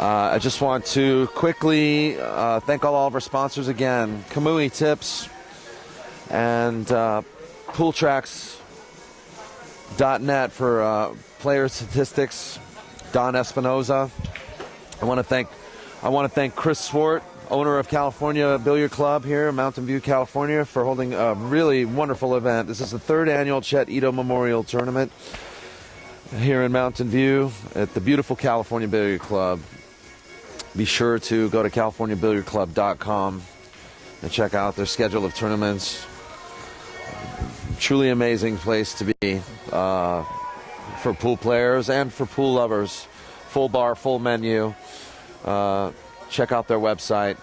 I just want to quickly thank all of our sponsors again. Kamui Tips and PoolTracks.net for player statistics. Don Espinoza. I want to thank Chris Swart, owner of California Billiard Club here in Mountain View, California, for holding a really wonderful event. This is the third annual Chet Itow Memorial Tournament here in Mountain View at the beautiful California Billiard Club. Be sure to go to CaliforniaBilliardClub.com and check out their schedule of tournaments. Truly amazing place to be for pool players and for pool lovers. Full bar, full menu. Check out their website.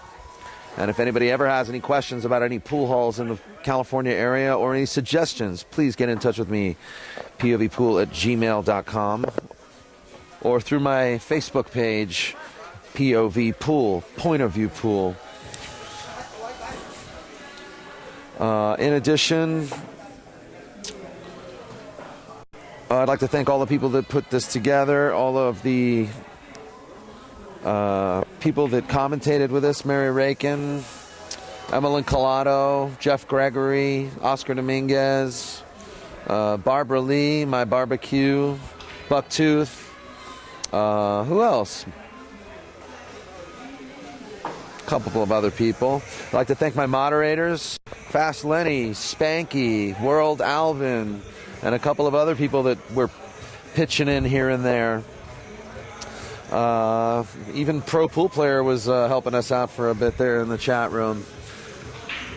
And if anybody ever has any questions about any pool halls in the California area or any suggestions, please get in touch with me, povpool@gmail.com, or through my Facebook page, POV Pool, Point of View Pool. In addition, I'd like to thank all the people that put this together, all of the people that commentated with us: Mary Rakin, Emmeline Collado, Jeff Gregory, Oscar Dominguez, Barbara Lee, My Barbecue, Bucktooth. Who else? A couple of other people. I'd like to thank my moderators: Fast Lenny, Spanky, World Alvin, and a couple of other people that were pitching in here and there. Even Pro Pool Player was helping us out for a bit there in the chat room.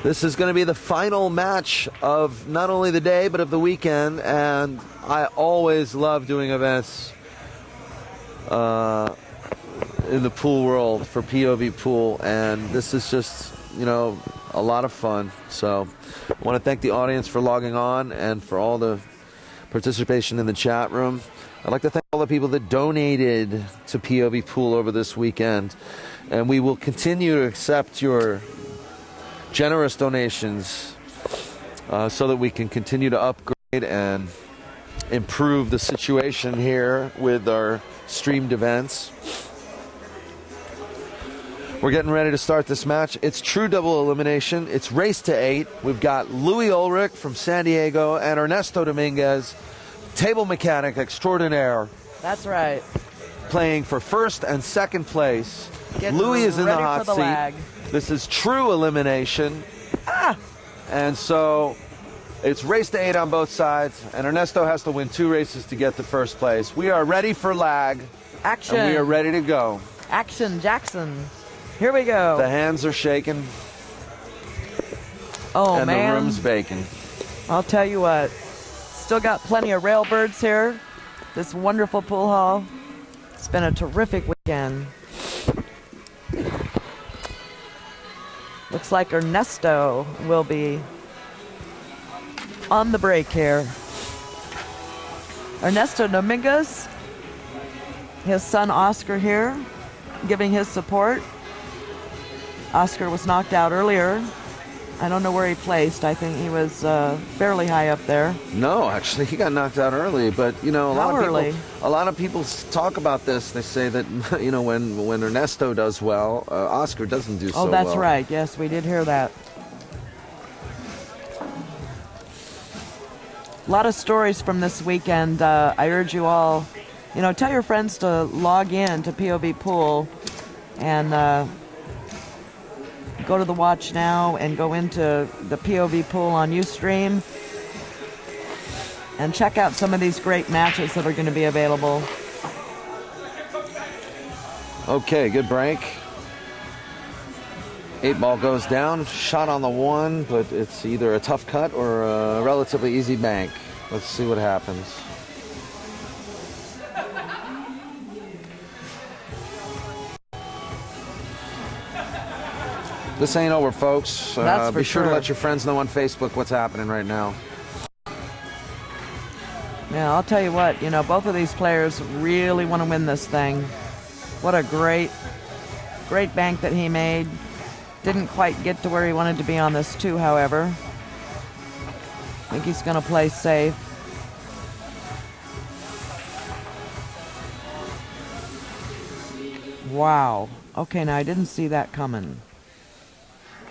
This is going to be the final match of not only the day but of the weekend, and I always love doing events in the pool world for POV Pool, and this is just, a lot of fun. So I want to thank the audience for logging on and for all the participation in the chat room. I'd like to thank all the people that donated to POV Pool over this weekend, and we will continue to accept your generous donations so that we can continue to upgrade and improve the situation here with our streamed events. We're getting ready to start this match. It's true double elimination. It's race to 8. We've got Louis Ulrich from San Diego and Ersnesto Dominguez, table mechanic extraordinaire. That's right. Playing for first and second place. Louis is in the hot seat. Lag. This is true elimination. And so it's race to 8 on both sides, and Ersnesto has to win 2 races to get to first place. We are ready for lag. Action. And we are ready to go. Action, Jackson. Here we go. The hands are shaking. Oh, and man. the room's baking. I'll tell you what. Still got plenty of railbirds here. This wonderful pool hall. It's been a terrific weekend. Looks like Ersnesto will be on the break here. Ersnesto Dominguez, his son Oscar here, giving his support. Oscar was knocked out earlier. I don't know where he placed. I think he was fairly high up there. No, actually, he got knocked out early. But a lot of people talk about this. They say that when Ersnesto does well, Oscar doesn't do so well. Oh, that's right. Yes, we did hear that. A lot of stories from this weekend. I urge you all, tell your friends to log in to POV Pool and go to the Watch Now and go into the POV Pool on Ustream and check out some of these great matches that are going to be available. Okay, good break. 8 ball goes down, shot on the 1, but it's either a tough cut or a relatively easy bank. Let's see what happens. This ain't over, folks. Be sure to let your friends know on Facebook what's happening right now. Yeah, I'll tell you what, both of these players really want to win this thing. What a great bank that he made. Didn't quite get to where he wanted to be on this 2, however. I think he's going to play safe. Wow. Okay, now I didn't see that coming.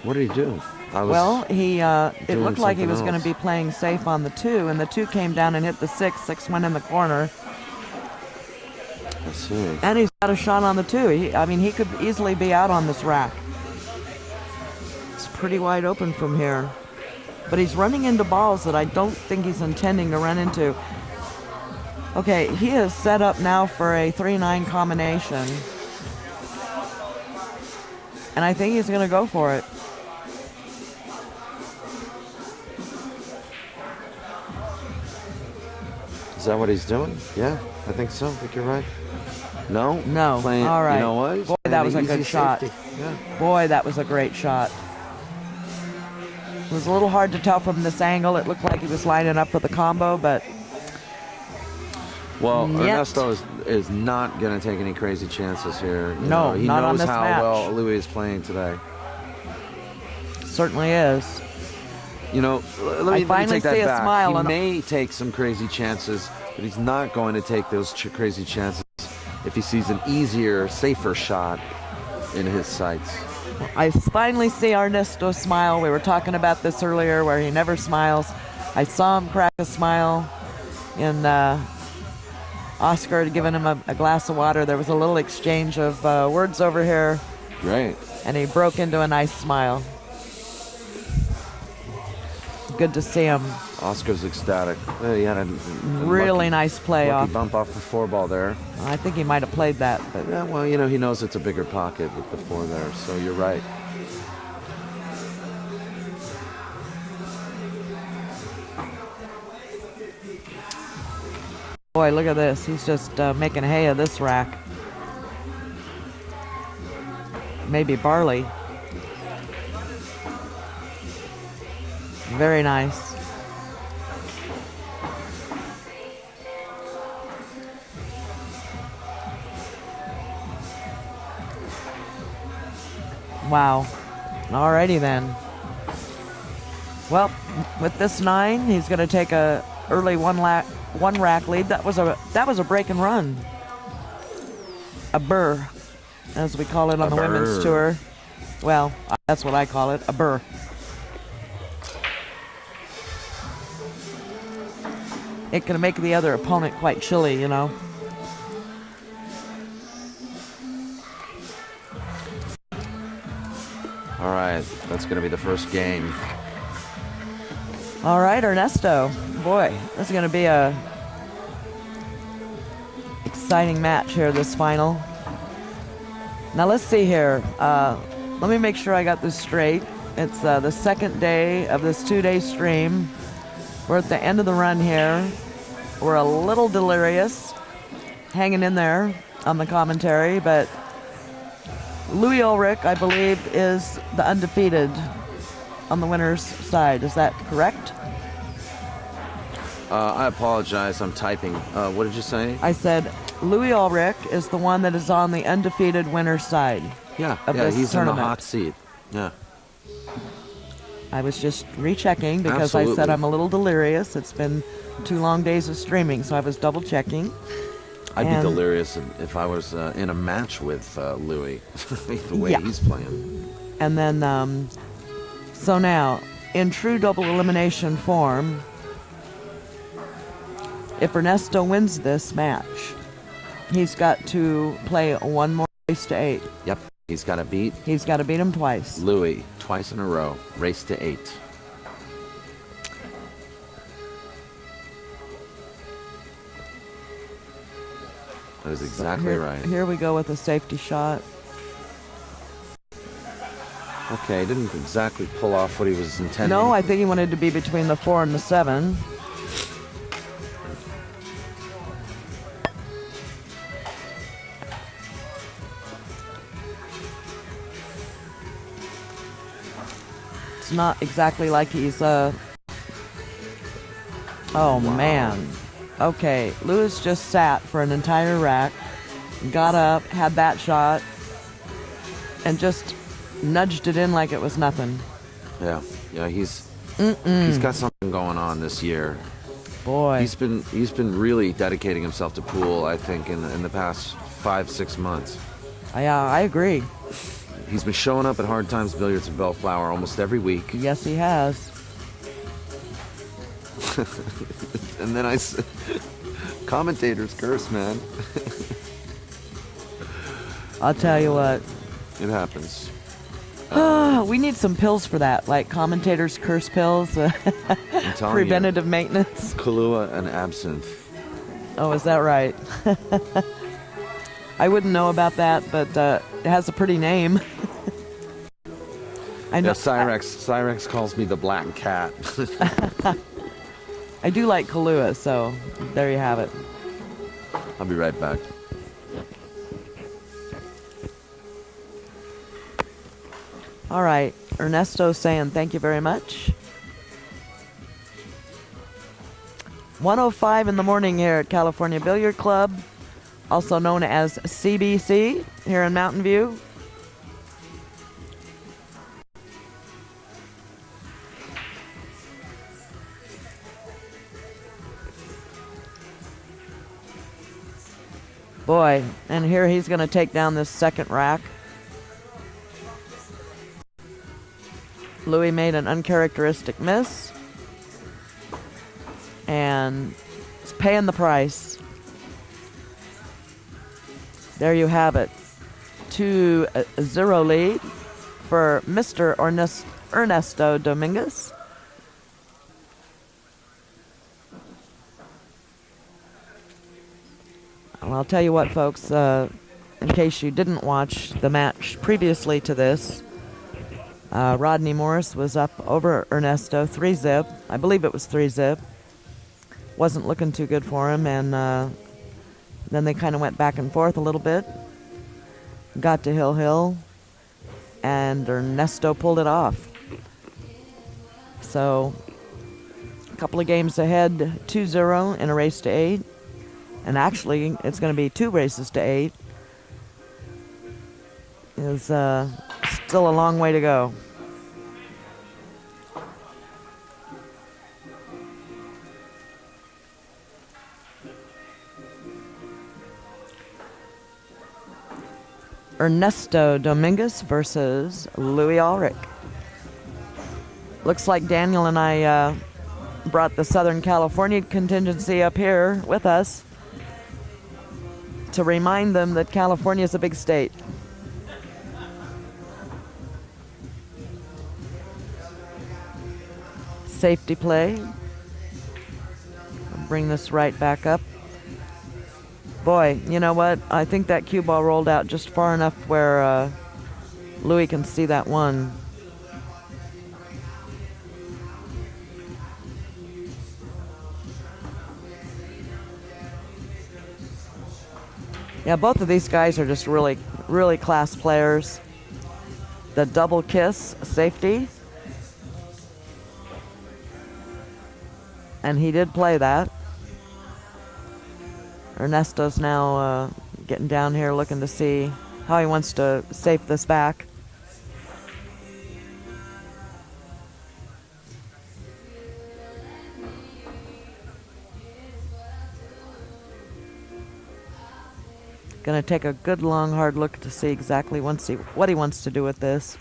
What did he do? Well, it doing looked like he something was going to else. be playing safe on the 2, and the 2 came down and hit the 6. 6 went in the corner. I see. And he's got a shot on the 2. He could easily be out on this rack. It's pretty wide open from here. But he's running into balls that I don't think he's intending to run into. Okay, he is set up now for a 3-9 combination. And I think he's going to go for it. Is that what he's doing? Yeah, I think so. I think you're right. No? No. Playing, All right. You know what? Boy, that was a good shot. Yeah. Boy, that was a great shot. It was a little hard to tell from this angle. It looked like he was lining up for the combo, but... Well, Yet. Ernesto is not going to take any crazy chances here. No, he not knows on this how match. well Louis is playing today. Certainly is. You know, let me finally take that see a back. smile He on- may take some crazy chances, but he's not going to take those crazy chances if he sees an easier, safer shot in his sights. I finally see Ernesto smile. We were talking about this earlier where he never smiles. I saw him crack a smile in Oscar had given him a glass of water. There was a little exchange of words over here, Right. and he broke into a nice smile. Good to see him. Oscar's ecstatic. He had a Really nice play lucky off. bump off the 4-ball there. I think he might have played that, but Yeah, well, you know, he knows it's a bigger pocket with the 4 there, so you're right. boy, look at this. He's just making hay of this rack. Maybe barley. Very nice. Wow. Alrighty then. Well, with this 9, he's going to take a early one rack lead. That was a break and run. A burr, as we call it on the women's tour. Well, that's what I call it, a burr. It can make the other opponent quite chilly, you know. All right, that's going to be the first game. All right, Ernesto. Boy, this is going to be a exciting match here, this final. Now let's see here. Let me make sure I got this straight. It's the second day of this 2-day stream. We're at the end of the run here. We're a little delirious, hanging in there on the commentary, but Louis Ulrich, I believe, is the undefeated on the winner's side. Is that correct? I apologize. I'm typing. What did you say? I said Louis Ulrich is the one that is on the undefeated winner's side. Yeah, of yeah, this he's tournament. in the hot seat. Yeah. I was just rechecking because I said Absolutely. I'm a little delirious. It's been 2 long days of streaming, so I was double checking. I'd be And- delirious if I was in a match with Louis, the way Yeah. he's playing. And then, so now, in true double elimination form, if Ernesto wins this match, he's got to play 1 more race to 8. Yep, he's got to beat He's got to beat him twice. Louis twice in a row, race to 8. That is exactly right. Here we go with a safety shot. Okay, didn't exactly pull off what he was intending. No, I think he wanted to be between the 4 and the 7. It's not exactly like he's oh man. Okay, Lewis just sat for an entire rack, got up, had that shot, and just nudged it in like it was nothing. Yeah, he's got something going on this year. Boy. He's been really dedicating himself to pool, I think, in the past 5-6 months. I agree. He's been showing up at Hard Times Billiards in Bellflower almost every week. Yes, he has. And then commentators curse, man. I'll tell you what. It happens. We need some pills for that, like commentators curse pills, I'm telling preventative maintenance. Kahlua and absinthe. Oh, is that right? I wouldn't know about that, but it has a pretty name. I know. Yeah, Cyrex calls me the black cat. I do like Kahlua, so there you have it. I'll be right back. All right, Ernesto saying thank you very much. 1:05 in the morning here at California Billiard Club, also known as CBC here in Mountain View. Boy, and here he's going to take down this second rack. Louis made an uncharacteristic miss. And he's paying the price. There you have it. 2-0 lead for Mr. Ernesto Dominguez. Well, I'll tell you what, folks, in case you didn't watch the match previously to this, Rodney Morris was up over Ernesto, 3-zip. I believe it was 3-zip. Wasn't looking too good for him, and then they kind of went back and forth a little bit. Got to Hill, and Ernesto pulled it off. So, a couple of games ahead, 2-0 in a race to 8. And actually, it's going to be 2 races to 8. It's still a long way to go. Ernesto Dominguez versus Louis Ulrich. Looks like Daniel and I brought the Southern California contingency up here with us to remind them that California is a big state. Safety play. I'll bring this right back up. Boy, you know what? I think that cue ball rolled out just far enough where Louis can see that one. Yeah, both of these guys are just really, really class players. The double kiss safety. And he did play that. Ernesto's now getting down here looking to see how he wants to safe this back. Going to take a good long hard look to see exactly what he wants to do with this.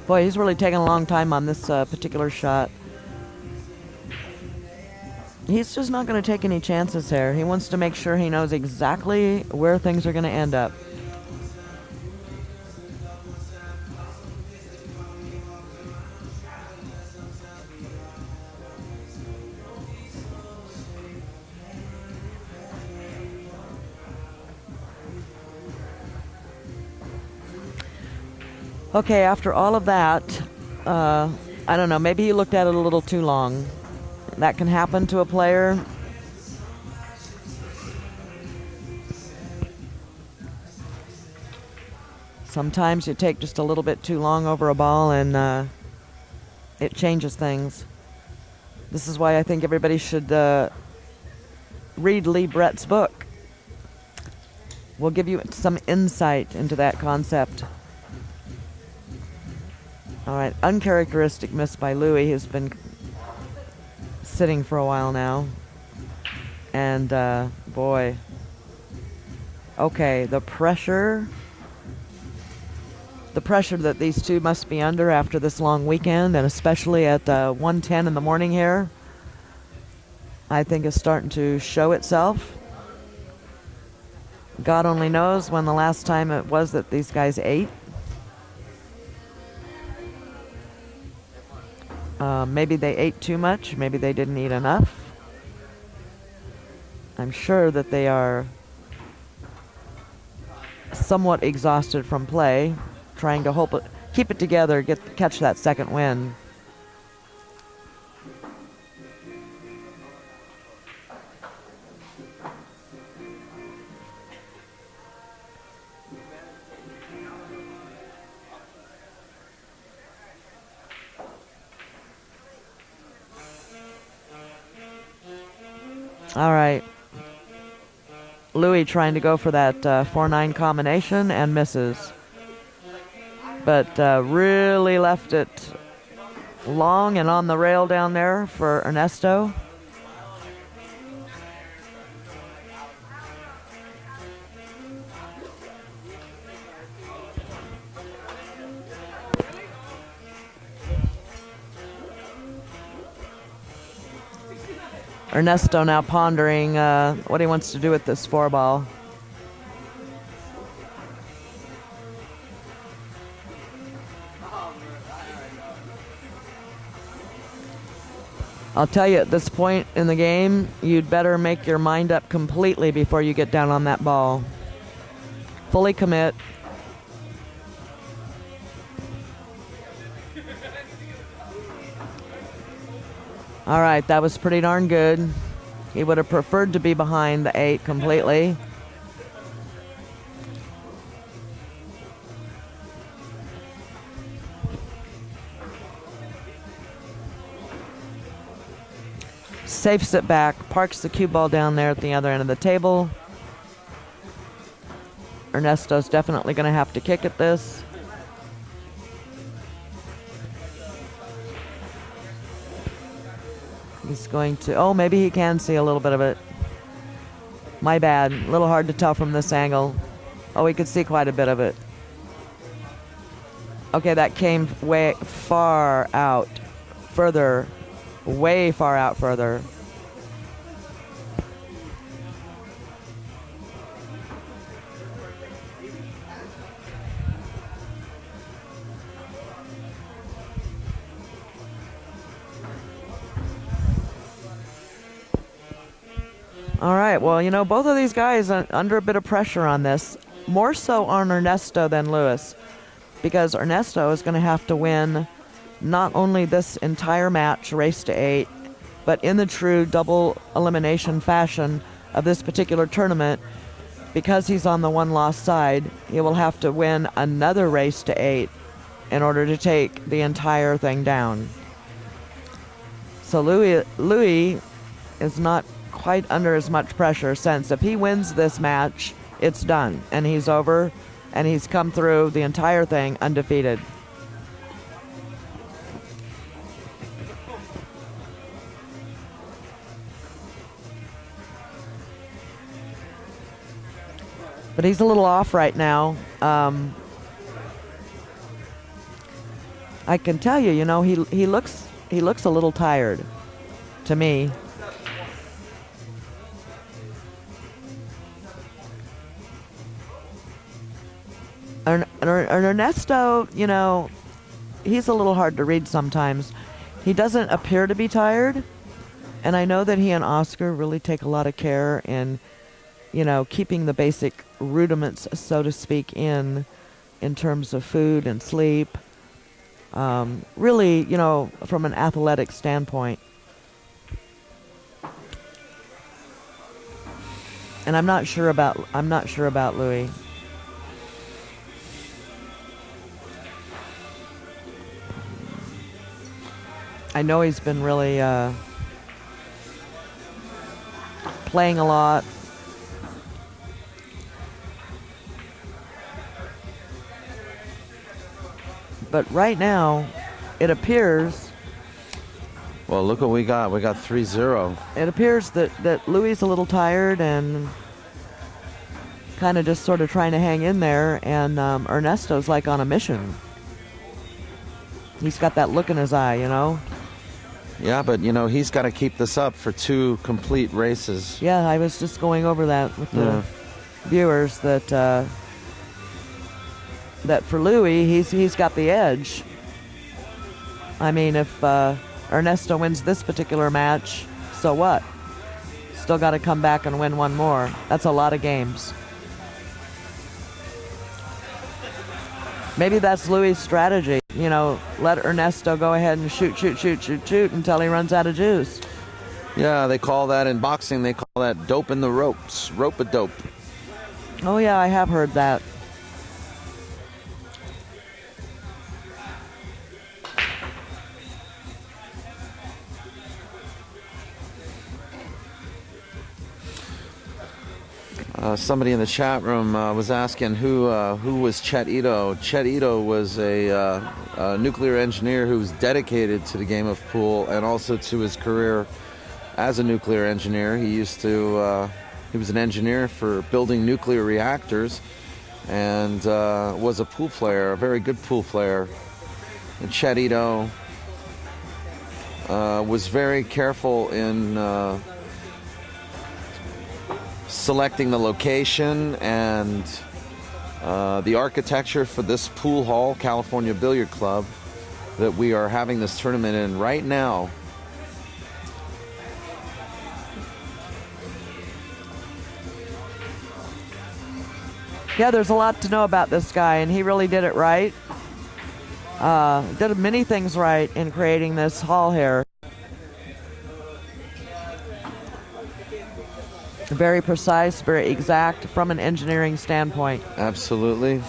Boy, he's really taking a long time on this particular shot. He's just not going to take any chances here. He wants to make sure he knows exactly where things are going to end up. Okay, after all of that, I don't know, maybe he looked at it a little too long. That can happen to a player. Sometimes you take just a little bit too long over a ball, and It changes things. This is why I think everybody should read Lee Brett's book. We'll give you some insight into that concept. All right, uncharacteristic miss by Louis, who's been sitting for a while now. And, boy. Okay, the pressure that these two must be under after this long weekend, and especially at 1:10 in the morning here, I think is starting to show itself. God only knows when the last time it was that these guys ate. Maybe they ate too much. Maybe they didn't eat enough. I'm sure that they are somewhat exhausted from play, trying to keep it together, catch that second win. All right. Louis trying to go for that 4-9 combination and misses. But really left it long and on the rail down there for Ernesto. Ernesto now pondering what he wants to do with this 4-ball. I'll tell you, at this point in the game, you'd better make your mind up completely before you get down on that ball. Fully commit. All right, that was pretty darn good. He would have preferred to be behind the 8 completely. Safes it back, parks the cue ball down there at the other end of the table. Ernesto's definitely going to have to kick at this. He's going to, oh, maybe he can see a little bit of it. My bad, a little hard to tell from this angle. Oh, he could see quite a bit of it. Okay, that came way far out, further, way far out further. All right, well, you know, both of these guys are under a bit of pressure on this, more so on Ernesto than Lewis, because Ernesto is going to have to win not only this entire match, race to 8, but in the true double elimination fashion of this particular tournament. Because he's on the one-loss side, he will have to win another race to 8 in order to take the entire thing down. So Louis is not quite under as much pressure, since if he wins this match, it's done, and he's over, and he's come through the entire thing undefeated. But he's a little off right now. I can tell you, you know, he looks a little tired to me. Ernesto, you know, he's a little hard to read sometimes. He doesn't appear to be tired, and I know that he and Oscar really take a lot of care in, you know, keeping the basic rudiments, so to speak, in terms of food and sleep. Really, you know, from an athletic standpoint. And I'm not sure about Louis. I know he's been really playing a lot. But right now, it appears... Well, look what we got. We got 3-0. It appears that Louis is a little tired and kind of just sort of trying to hang in there, and Ernesto's like on a mission. He's got that look in his eye, you know? Yeah, but, you know, he's got to keep this up for 2 complete races. Yeah, I was just going over that with the viewers, that that for Louis, he's got the edge. I mean, if Ernesto wins this particular match, so what? Still got to come back and win one more. That's a lot of games. Maybe that's Louis' strategy. You know, let Ernesto go ahead and shoot until he runs out of juice. Yeah, they call that in boxing, they call that dope in the ropes. Rope-a-dope. Oh, yeah, I have heard that. Somebody in the chat room was asking who was Chet Itow. Chet Itow was a nuclear engineer who was dedicated to the game of pool and also to his career as a nuclear engineer. He was an engineer for building nuclear reactors and was a pool player, a very good pool player. And Chet Itow was very careful in selecting the location and the architecture for this pool hall, California Billiard Club, that we are having this tournament in right now. Yeah, there's a lot to know about this guy, and he really did it right. Did many things right in creating this hall here. Very precise, very exact from an engineering standpoint. Absolutely.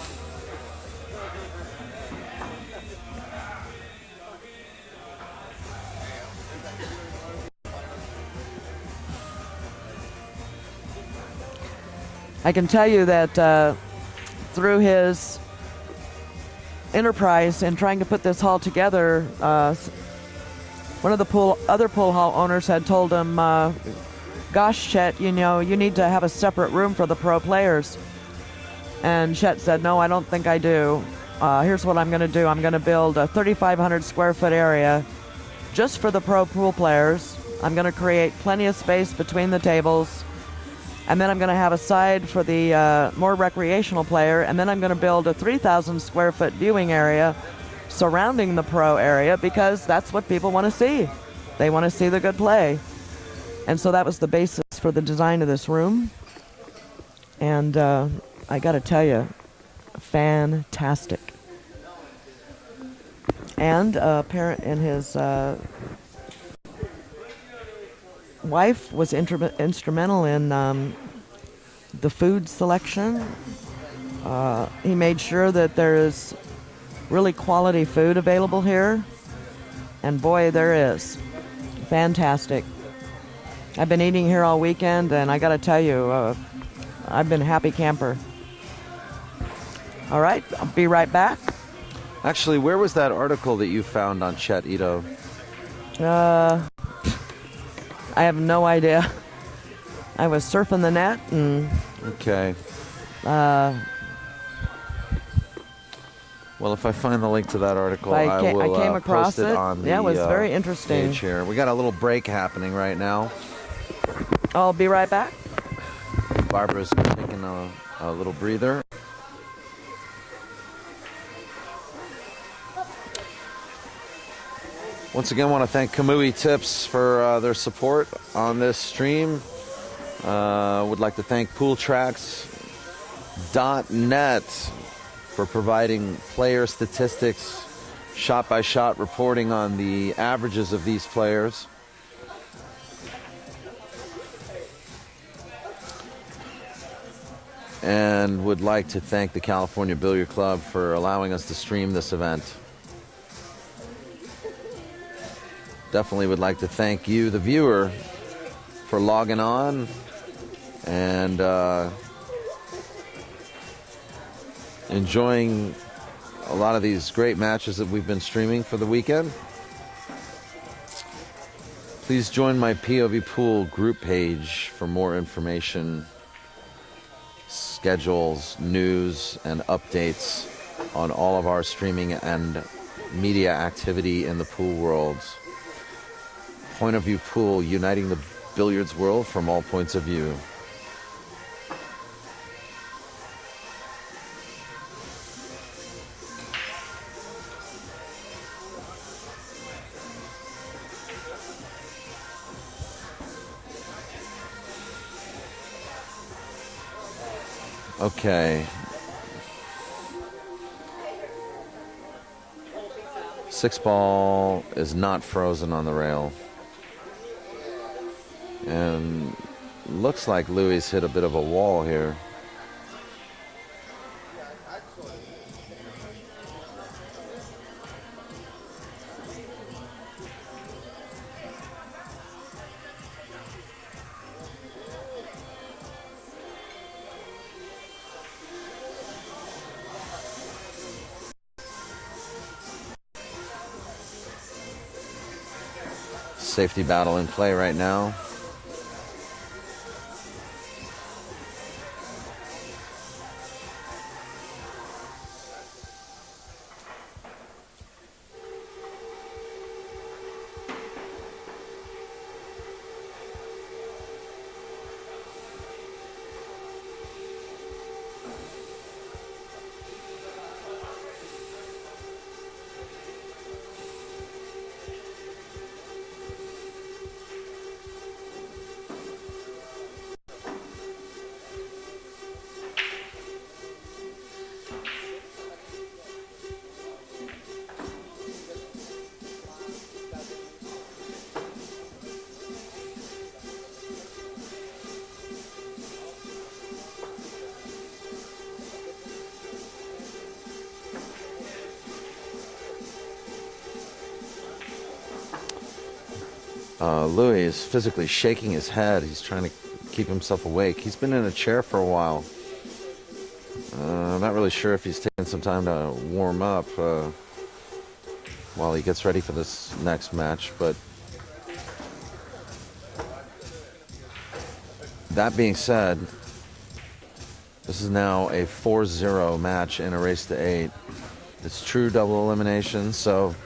I can tell you that through his enterprise in trying to put this hall together, one of the other pool hall owners had told him, gosh, Chet, you know, you need to have a separate room for the pro players. And Chet said, no, I don't think I do. Here's what I'm going to do. I'm going to build a 3,500 square foot area just for the pro pool players. I'm going to create plenty of space between the tables. And then I'm going to have a side for the more recreational player. And then I'm going to build a 3,000 square foot viewing area surrounding the pro area, because that's what people want to see. They want to see the good play. And so that was the basis for the design of this room. And I got to tell you, fantastic. And his wife was instrumental in the food selection. He made sure that there is really quality food available here. And boy, there is. Fantastic. I've been eating here all weekend, and I got to tell you, I've been a happy camper. All right, I'll be right back. Actually, where was that article that you found on Chet Itow? I have no idea. I was surfing the net, and okay. Well, if I find the link to that article, I will post it on the it was very interesting. page here. We got a little break happening right now. I'll be right back. Barbara's taking a little breather. Once again, I want to thank Kamui Tips for their support on this stream. Would like to thank PoolTracks.net for providing player statistics, shot-by-shot reporting on the averages of these players. And would like to thank the California Billiard Club for allowing us to stream this event. definitely would like to thank you, the viewer, for logging on and enjoying a lot of these great matches that we've been streaming for the weekend. Please join my POV Pool group page for more information, schedules, news, and updates on all of our streaming and media activity in the pool world. Point of View Pool, uniting the billiards world from all points of view. Okay. 6-ball is not frozen on the rail. And looks like Louis hit a bit of a wall here. Safety battle in play right now. Louis is physically shaking his head. He's trying to keep himself awake. He's been in a chair for a while. I'm not really sure if he's taking some time to warm up while he gets ready for this next match, but that being said, this is now a 4-0 match in a race to 8. It's true double elimination, so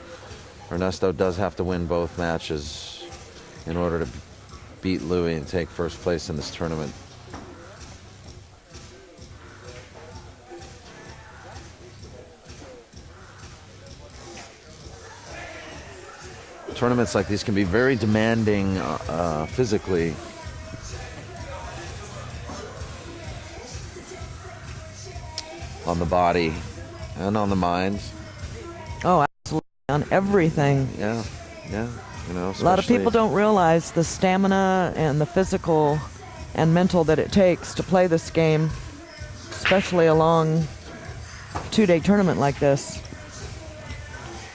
Ernesto does have to win both matches in order to beat Louis and take first place in this tournament. Tournaments like these can be very demanding physically. On the body and on the mind. Oh, absolutely. On everything. Yeah. You know, a lot of people don't realize the stamina and the physical and mental that it takes to play this game, especially a long 2-day tournament like this.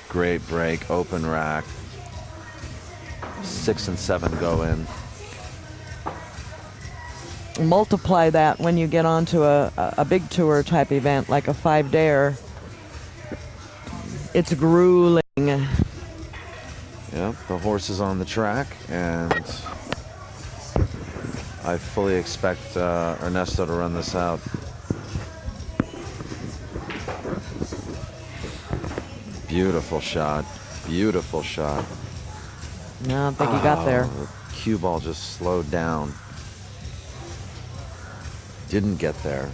Great break, open rack. 6 and 7 go in. Multiply that when you get onto a big tour type event like a 5-dayer. It's grueling. Yep, the horse is on the track, and I fully expect Ernesto to run this out. Beautiful shot. Beautiful shot. No, I don't think he got there. The cue ball just slowed down. Didn't get there.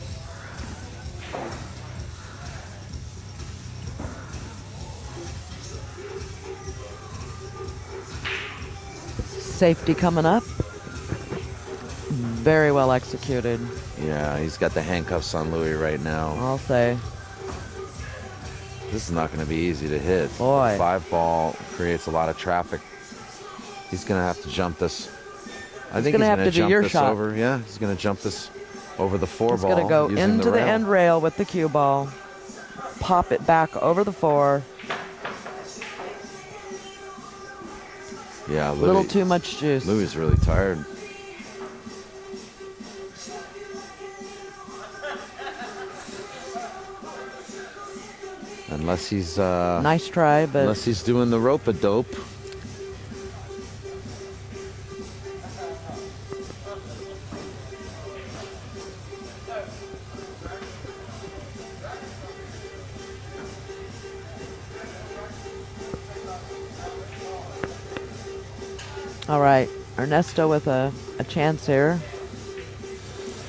Safety coming up. Very well executed. Yeah, he's got the handcuffs on Louis right now. I'll say. This is not going to be easy to hit. Boy. 5-ball creates a lot of traffic. He's going to have to jump this. I think he's going to jump this over. Yeah, he's going to jump this over the 4-ball. He's going to go into the end rail with the cue ball. Pop it back over the 4. Yeah, a little too much juice. Louis really tired. Unless he's nice try, but unless he's doing the rope-a-dope. all right. Ernesto with a chance here,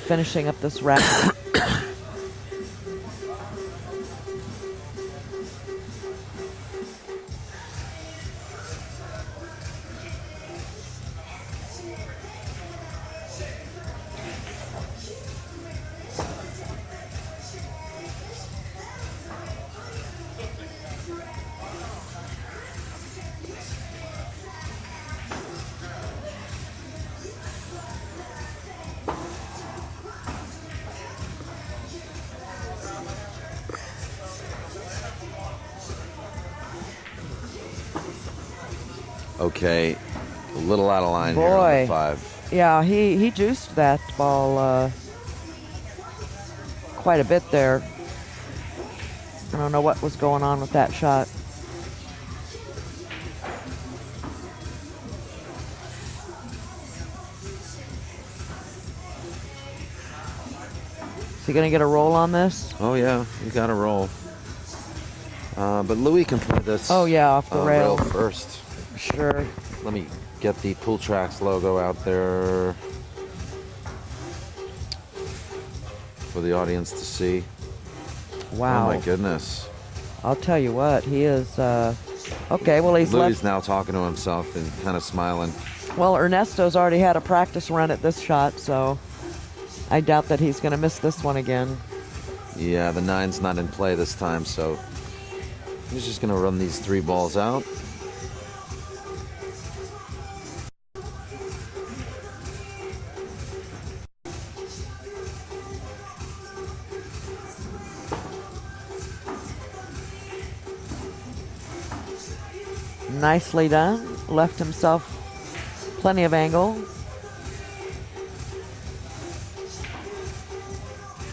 finishing up this racket. Okay, a little out of line here on the 5. Yeah, he juiced that ball quite a bit there. I don't know what was going on with that shot. Is he going to get a roll on this? Oh, yeah, you got a roll. But Louis can play this. Oh, yeah, off the rail first. Sure. Let me get the Pool Tracks logo out there for the audience to see. Wow. Oh, my goodness. I'll tell you what, he is, okay, well, he's Louis now talking to himself and kind of smiling. Well, Ernesto's already had a practice run at this shot, so I doubt that he's going to miss this one again. Yeah, the 9's not in play this time, so he's just going to run these 3 balls out. Nicely done. Left himself plenty of angle.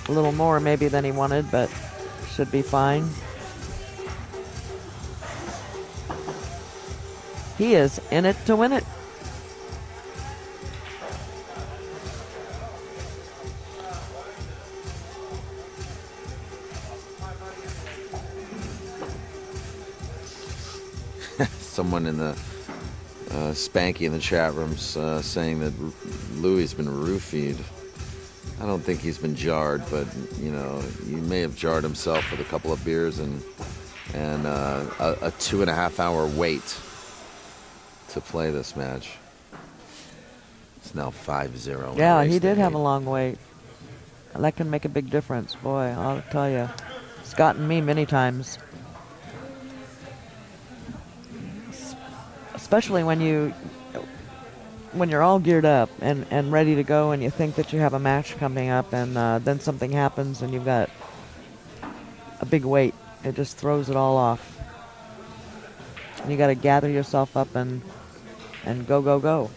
A little more maybe than he wanted, but should be fine. He is in it to win it. Someone in the Spanky in the chat room's saying that Louis has been roofied. I don't think he's been jarred, but you know, he may have jarred himself with a couple of beers and a 2.5 hour wait to play this match. It's now 5-0. Yeah, he did have a long wait. That can make a big difference, boy. I'll tell you, it's gotten me many times. Especially when you're all geared up and ready to go, and you think that you have a match coming up, and then something happens, and you've got a big wait. It just throws it all off. And you got to gather yourself up and go.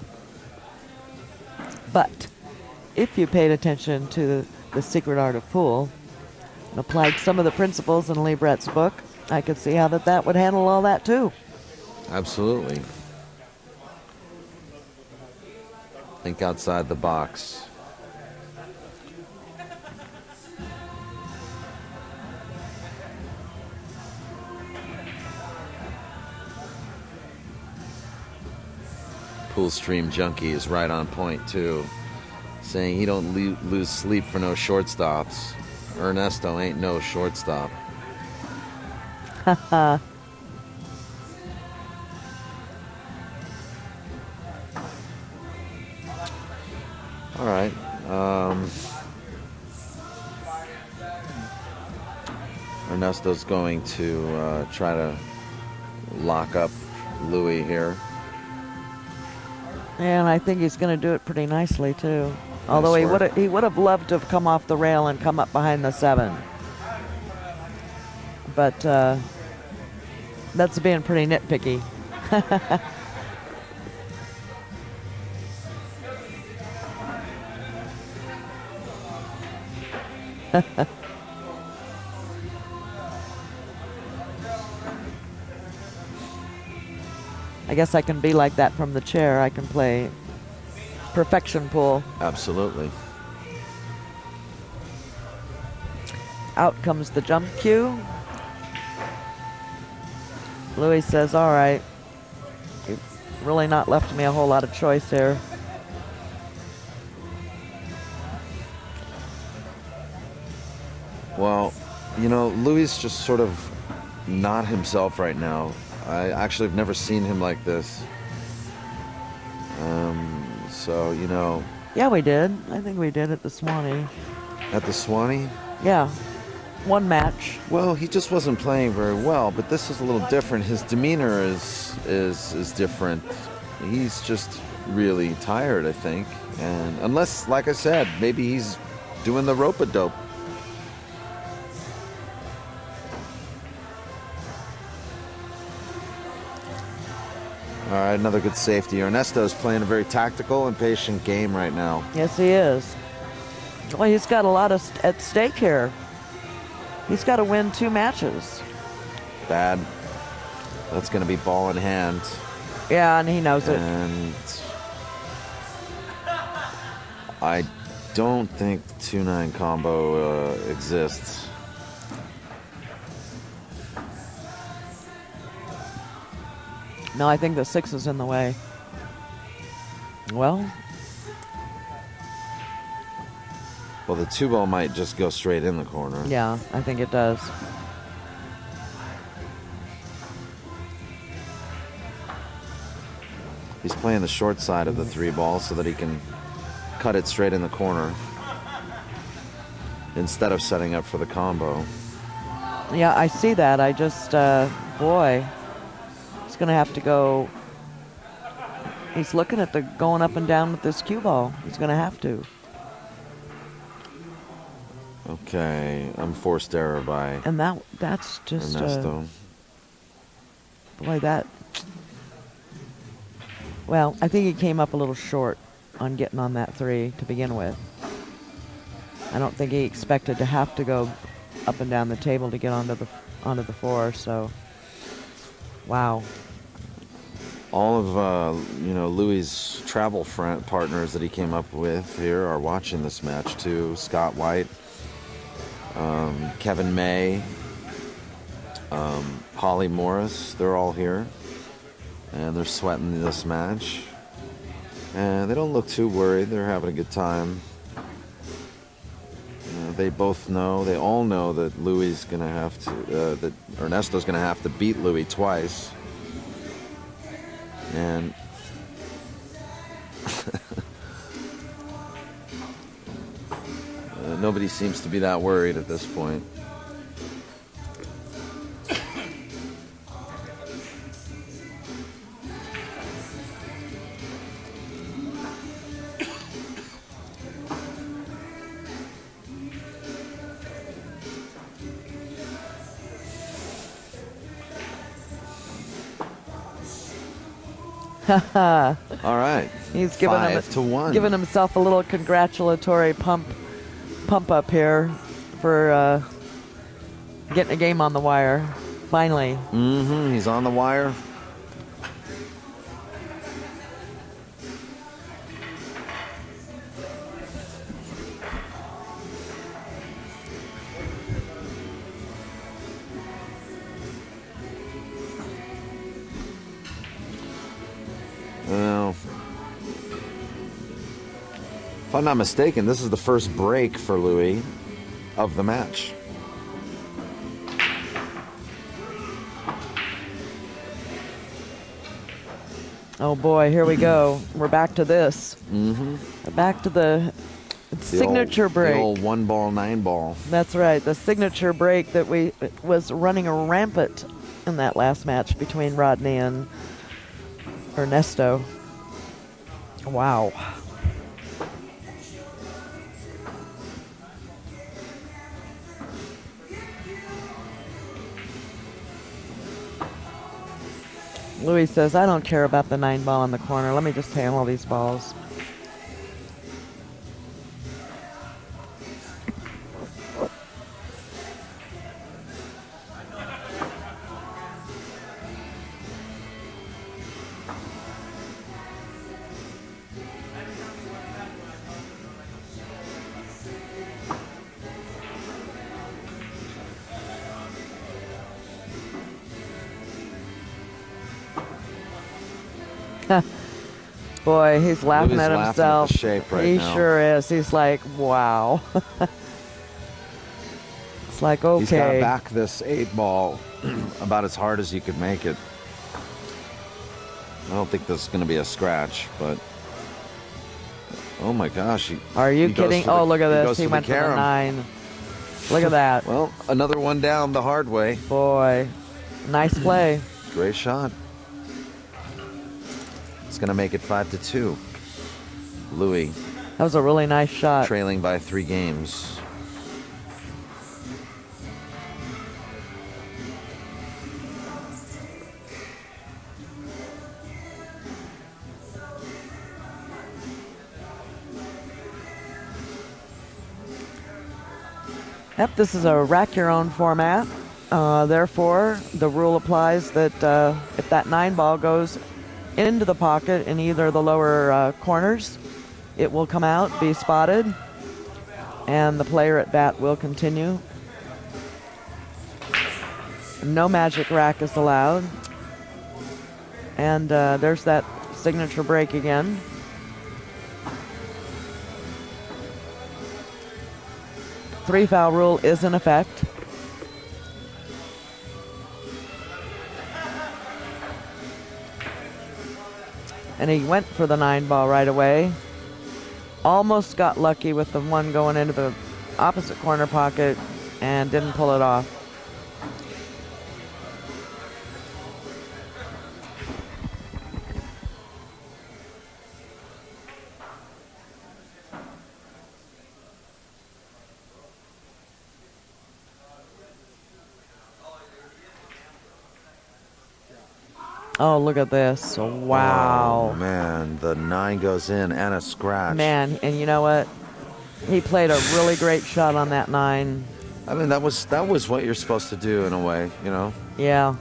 But if you paid attention to the secret art of pool and applied some of the principles in Lee Brett's book, I could see how that would handle all that too. Absolutely. Think outside the box. Pool Stream Junkie is right on point too, saying he don't lose sleep for no shortstops. Ernesto ain't no shortstop. All right. Ernesto's going to try to lock up Louis here. And I think he's going to do it pretty nicely too. Although he would have loved to have come off the rail and come up behind the 7. But that's being pretty nitpicky. I guess I can be like that from the chair. I can play perfection pool. Absolutely. Out comes the jump cue. Louis says, all right, you've really not left me a whole lot of choice here. Well, you know, Louis just sort of not himself right now. I actually have never seen him like this. So, you know. Yeah, we did. I think we did at the Swanee. At the Swanee? Yeah. One match. Well, he just wasn't playing very well, but this is a little different. His demeanor is different. He's just really tired, I think. And unless, like I said, maybe he's doing the rope-a-dope. All right, another good safety. Ernesto's playing a very tactical and patient game right now. Yes, he is. Well, he's got a lot at stake here. He's got to win 2 matches. Bad. That's going to be ball in hand. Yeah, and he knows it. And I don't think the 2-9 combo exists. No, I think the 6 is in the way. Well, the 2-ball might just go straight in the corner. yeah, I think it does. He's playing the short side of the 3-ball so that he can cut it straight in the corner instead of setting up for the combo. Yeah, I see that. I just, boy, he's going to have to go. He's looking at the going up and down with this cue ball. He's going to have to. Okay, unforced error by And that's just, Ernesto. boy, that. Well, I think he came up a little short on getting on that 3 to begin with. I don't think he expected to have to go up and down the table to get onto the 4. So, wow. All of Louis' travel partners that he came up with here are watching this match too. Scott White, Kevin May, Holly Morris, they're all here. And they're sweating this match. And they don't look too worried. They're having a good time. They all know that that Ernesto's going to have to beat Louis twice. And nobody seems to be that worried at this point. All right. He's giving 5-1. Giving himself a little congratulatory pump up here for getting a game on the wire. Finally. Mm-hmm. He's on the wire. Well, if I'm not mistaken, this is the first break for Louis of the match. Oh boy, here we go. We're back to this. Mm-hmm. Back to the signature break. The old 1-ball, 9-ball. That's right. The signature break that was running rampant in that last match between Rodney and Ernesto. Wow. Louis says, I don't care about the 9-ball in the corner. Let me just handle these balls. Boy, he's laughing Louis at laughing himself. at the shape right he now. sure is. He's like, wow. It's like, okay. He's got back this 8-ball about as hard as you could make it. I don't think this is going to be a scratch, but oh my gosh. Are you kidding? Oh, look at this. He He went for the 9. Look at that. Well, another one down the hard way. Boy, nice play. Great shot. It's going to make it 5-2. Louis That was a really nice shot. trailing by 3 games. Yep, this is a rack your own format. Therefore, the rule applies that if that 9 ball goes into the pocket in either the lower corners, it will come out, be spotted, and the player at bat will continue. No magic rack is allowed. And there's that signature break again. Three-foul rule is in effect. And he went for the 9 ball right away. Almost got lucky with the one going into the opposite corner pocket and didn't pull it off. Oh, look at this. Wow. Oh, man. The 9 goes in and a scratch. Man, and you know what? He played a really great shot on that 9. I mean, that was what you're supposed to do in a way, you know? Yeah.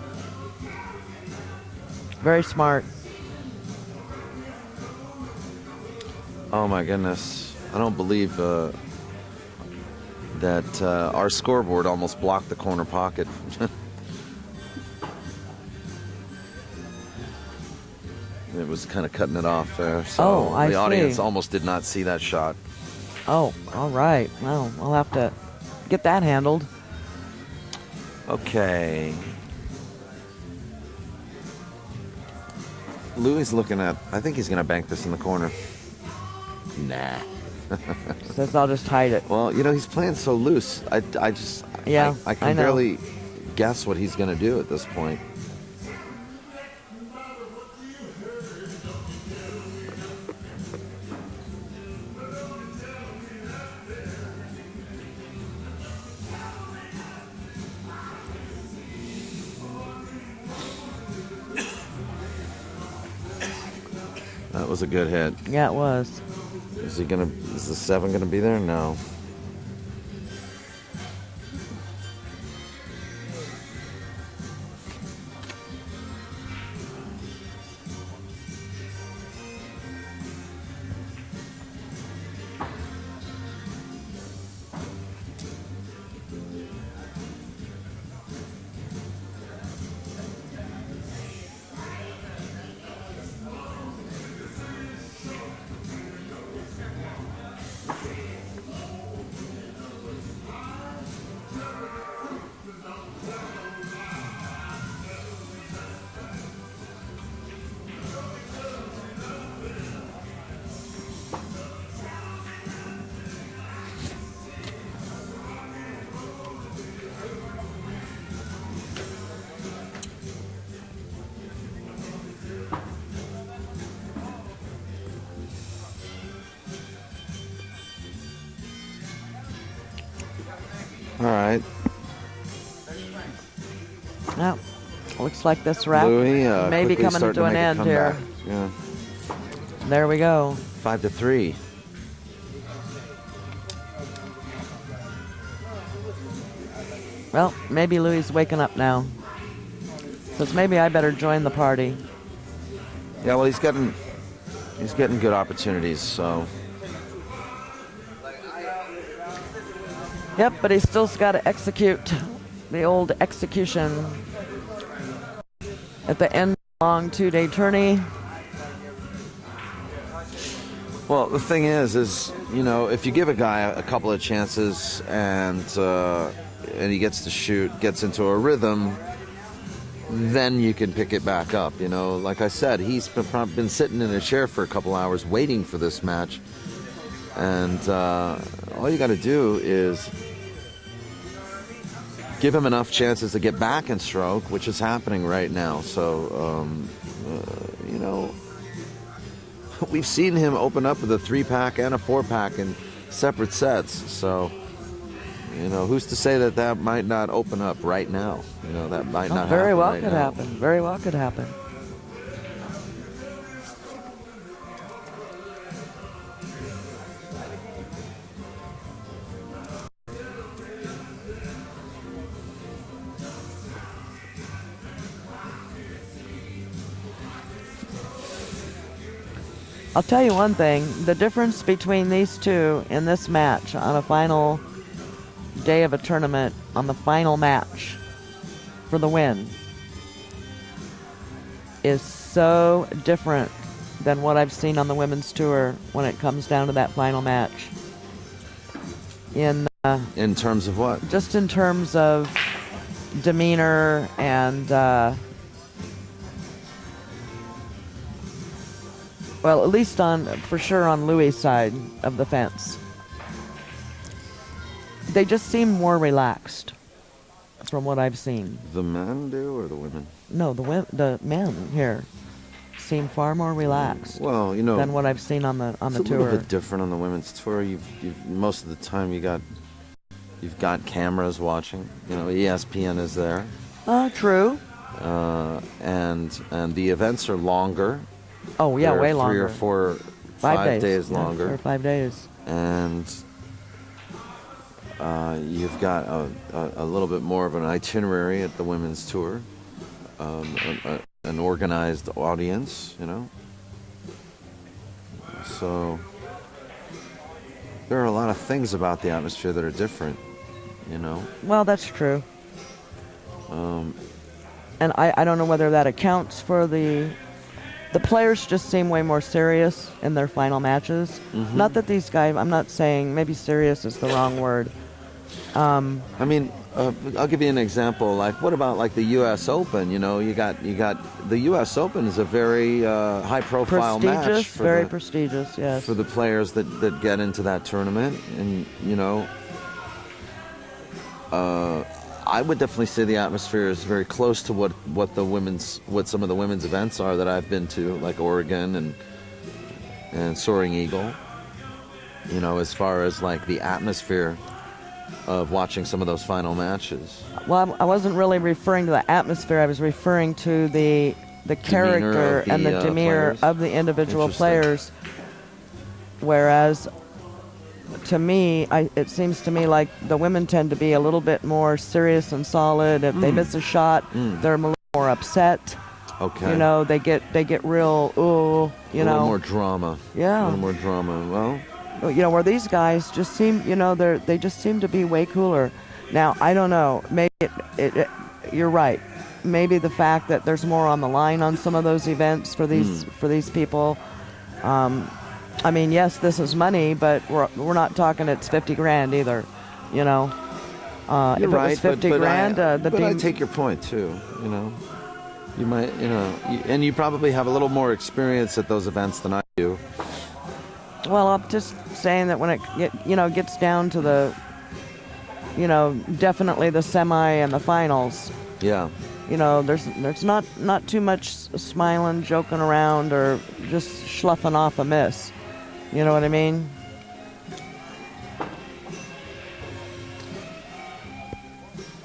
Very smart. Oh, my goodness. I don't believe that our scoreboard almost blocked the corner pocket. It was kind of cutting it off there. So I the audience see. almost did not see that shot. Oh, all right. Well, I'll have to get that handled. Okay. Louis looking at, I think he's going to bank this in the corner. Nah. Says I'll just hide it. Well, you know, he's playing so loose. I just, Yeah, I I can know. barely guess what he's going to do at this point. That was a good hit. Yeah, it was. Is the 7 gonna be there? No. All right. Well, looks like this wrap Louis, may be quickly coming starting to an make a end here. comeback. Yeah. There we go. 5-3. Well, maybe Louis is waking up now. Says maybe I better join the party. Yeah, well, he's getting good opportunities, so. Yep, but he's still got to execute the old execution at the end of a long 2-day tourney. Well, the thing is, if you give a guy a couple of chances and he gets to shoot, gets into a rhythm, then you can pick it back up. Like I said, he's been sitting in a chair for a couple hours waiting for this match, and all you got to do is give him enough chances to get back in stroke, which is happening right now. So, we've seen him open up with a 3-pack and a 4-pack in separate sets. So, who's to say that might not open up right now? That might not happen. Very well right could now. happen. Very well could happen. I'll tell you one thing, the difference between these two in this match on a final day of a tournament, on the final match for the win, is so different than what I've seen on the women's tour when it comes down to that final match. In terms of what? Just in terms of demeanor and well, at least for sure on Louis' side of the fence. They just seem more relaxed from what I've seen. The men do, or the women? No, the men here seem far more relaxed. Well, than what I've seen on the it's tour. a little bit different on the women's tour. You've most of the time you've got cameras watching. ESPN is there. True. And the events are longer. Oh yeah, They're way longer. 3 or 4, 5 days longer. 4 or 5 days. And you've got a little bit more of an itinerary at the women's tour, an organized audience, So there are a lot of things about the atmosphere that are different, Well, that's true. And I don't know whether that accounts for the players just seem way more serious in their final matches. Mm-hmm. Not that these guys, I'm not saying, maybe serious is the wrong word. I'll give you an example. Like, what about like the U.S. Open? You got the U.S. Open is a very high-profile match. Very prestigious, yes. For the players that get into that tournament, and I would definitely say the atmosphere is very close to what some of the women's events are that I've been to, like Oregon and Soaring Eagle. As far as like the atmosphere of watching some of those final matches. Well, I wasn't really referring to the atmosphere. I was referring to the character and the demeanor of the individual players. Whereas, to me, it seems to me like the women tend to be a little bit more serious and solid. If they miss a shot, they're a little more upset. Okay. They get real, ooh, A little more drama. Yeah. A little more drama. Well, where these guys just seem, they just seem to be way cooler. Now, I don't know. Maybe you're right. Maybe the fact that there's more on the line on some of those events for these people. Yes, this is money, but we're not talking it's 50 grand either. You're if right, it was 50 grand, but I take your point too. You might, and you probably have a little more experience at those events than I do. Well, I'm just saying that when it gets down to the, definitely the semi and the finals. Yeah. There's not too much smiling, joking around, or just sloughing off a miss. You know what I mean?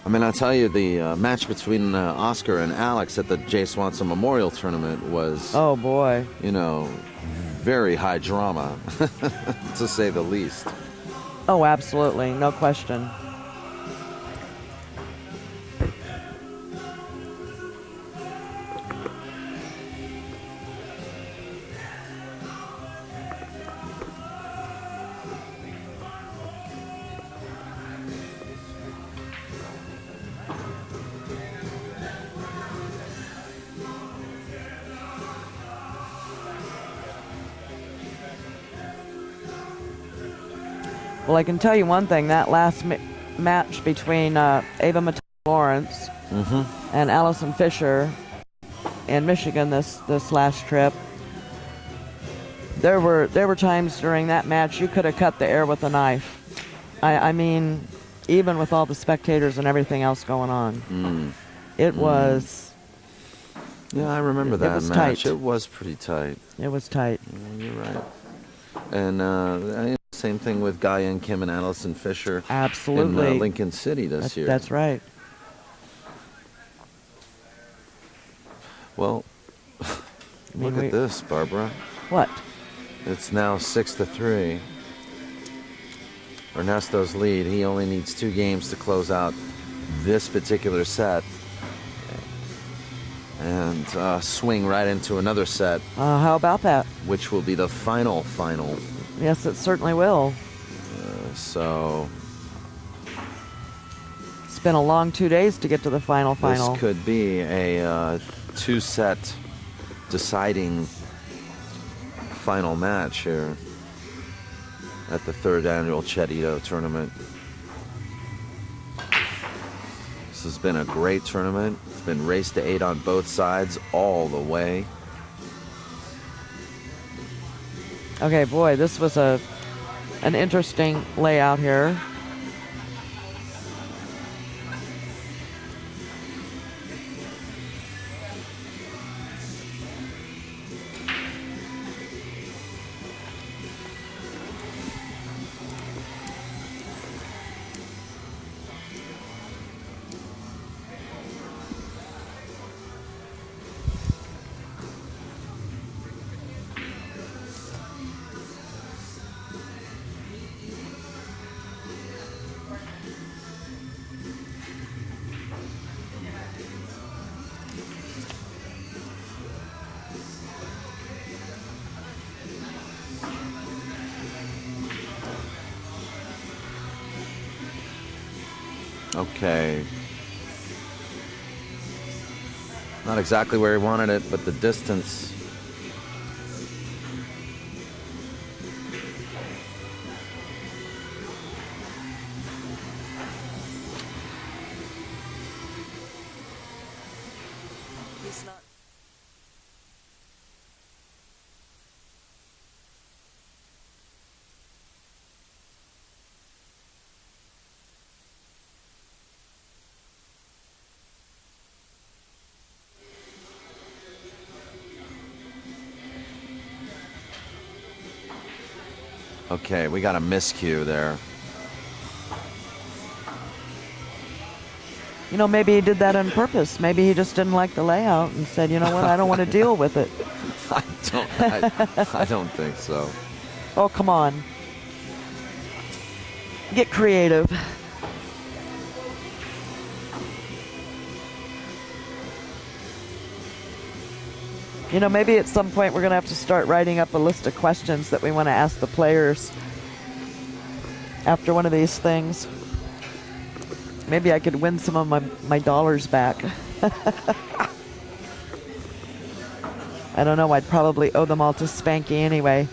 I'll tell you, the match between Oscar and Alex at the Jay Swanson Memorial Tournament was, oh boy, very high drama, to say the least. Oh, absolutely, no question. Well, I can tell you one thing. That last match between Ava Lawrence and Allison Fisher in Michigan this last trip, there were times during that match you could have cut the air with a knife. I mean, even with all the spectators and everything else going on. It was... Yeah, I remember that match. Tight. It was pretty tight. It was tight. Yeah, you're right. And same thing with Guyan Kim and Allison Fisher. Absolutely. In Lincoln City this year. That's right. Well, look at this, Barbara. What? It's now 6-3. Ernesto's lead. He only needs 2 games to close out this particular set and swing right into another set. How about that? Which will be the final. Yes, it certainly will. So it's been a long 2 days to get to the final. This could be a 2-set deciding final match here at the 3rd annual Chet Itow tournament. This has been a great tournament. It's been race to 8 on both sides all the way. Okay, boy, this was an interesting layout here. Okay. Not exactly where he wanted it, but the distance. Okay, we got a miscue there. You know, maybe he did that on purpose. Maybe he just didn't like the layout and said, you know what, I don't want to deal with it. I don't think so. Oh, come on. Get creative. You know, maybe at some point we're going to have to start writing up a list of questions that we want to ask the players after one of these things. Maybe I could win some of my dollars back. I don't know. I'd probably owe them all to Spanky anyway.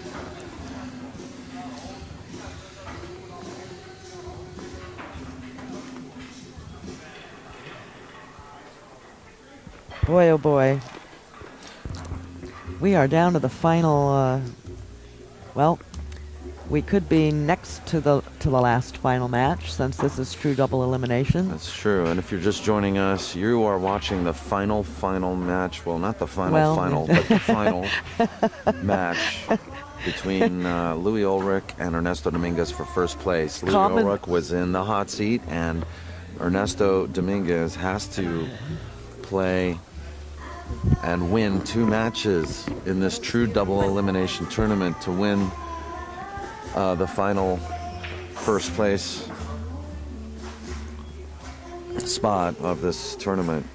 Boy, oh boy. We are down to the final, well, we could be next to the last final match since this is true double elimination. That's true. And if you're just joining us, you are watching the final match. Well, not the final, but the final match between Louis Ulrich and Ernesto Dominguez for first place. Louis Ulrich was in the hot seat, and Ernesto Dominguez has to play and win 2 matches in this true double elimination tournament to win the final first place spot of this tournament.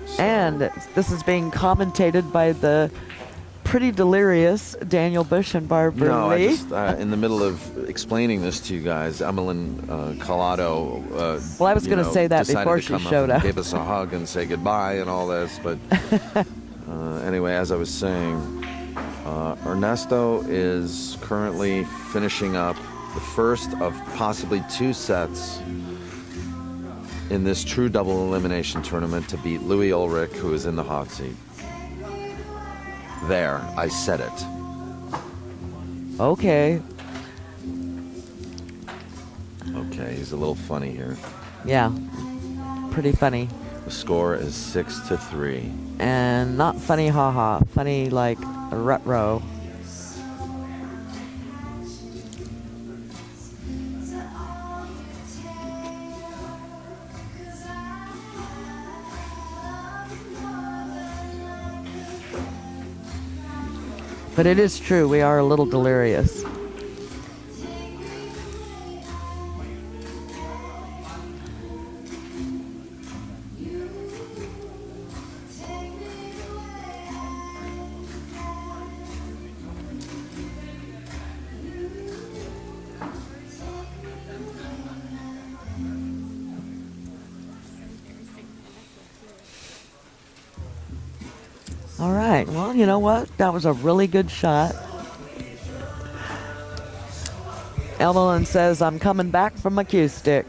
So. And this is being commentated by the pretty delirious Daniel Bush and Barbara Lee. I just, in the middle of explaining this to you guys, Emeline Collado, well, I was going to say that before she showed up. Gave us a hug and say goodbye and all this. But anyway, as I was saying, Ernesto is currently finishing up the first of possibly 2 sets in this true double elimination tournament to beat Louis Ulrich, who is in the hot seat. There, I said it. Okay. Okay, he's a little funny here. Yeah. Pretty funny. The score is 6-3. And not funny haha. Funny like a rut-row. But it is true, we are a little delirious. All right, well, you know what? That was a really good shot. Evelyn says, I'm coming back from my cue stick.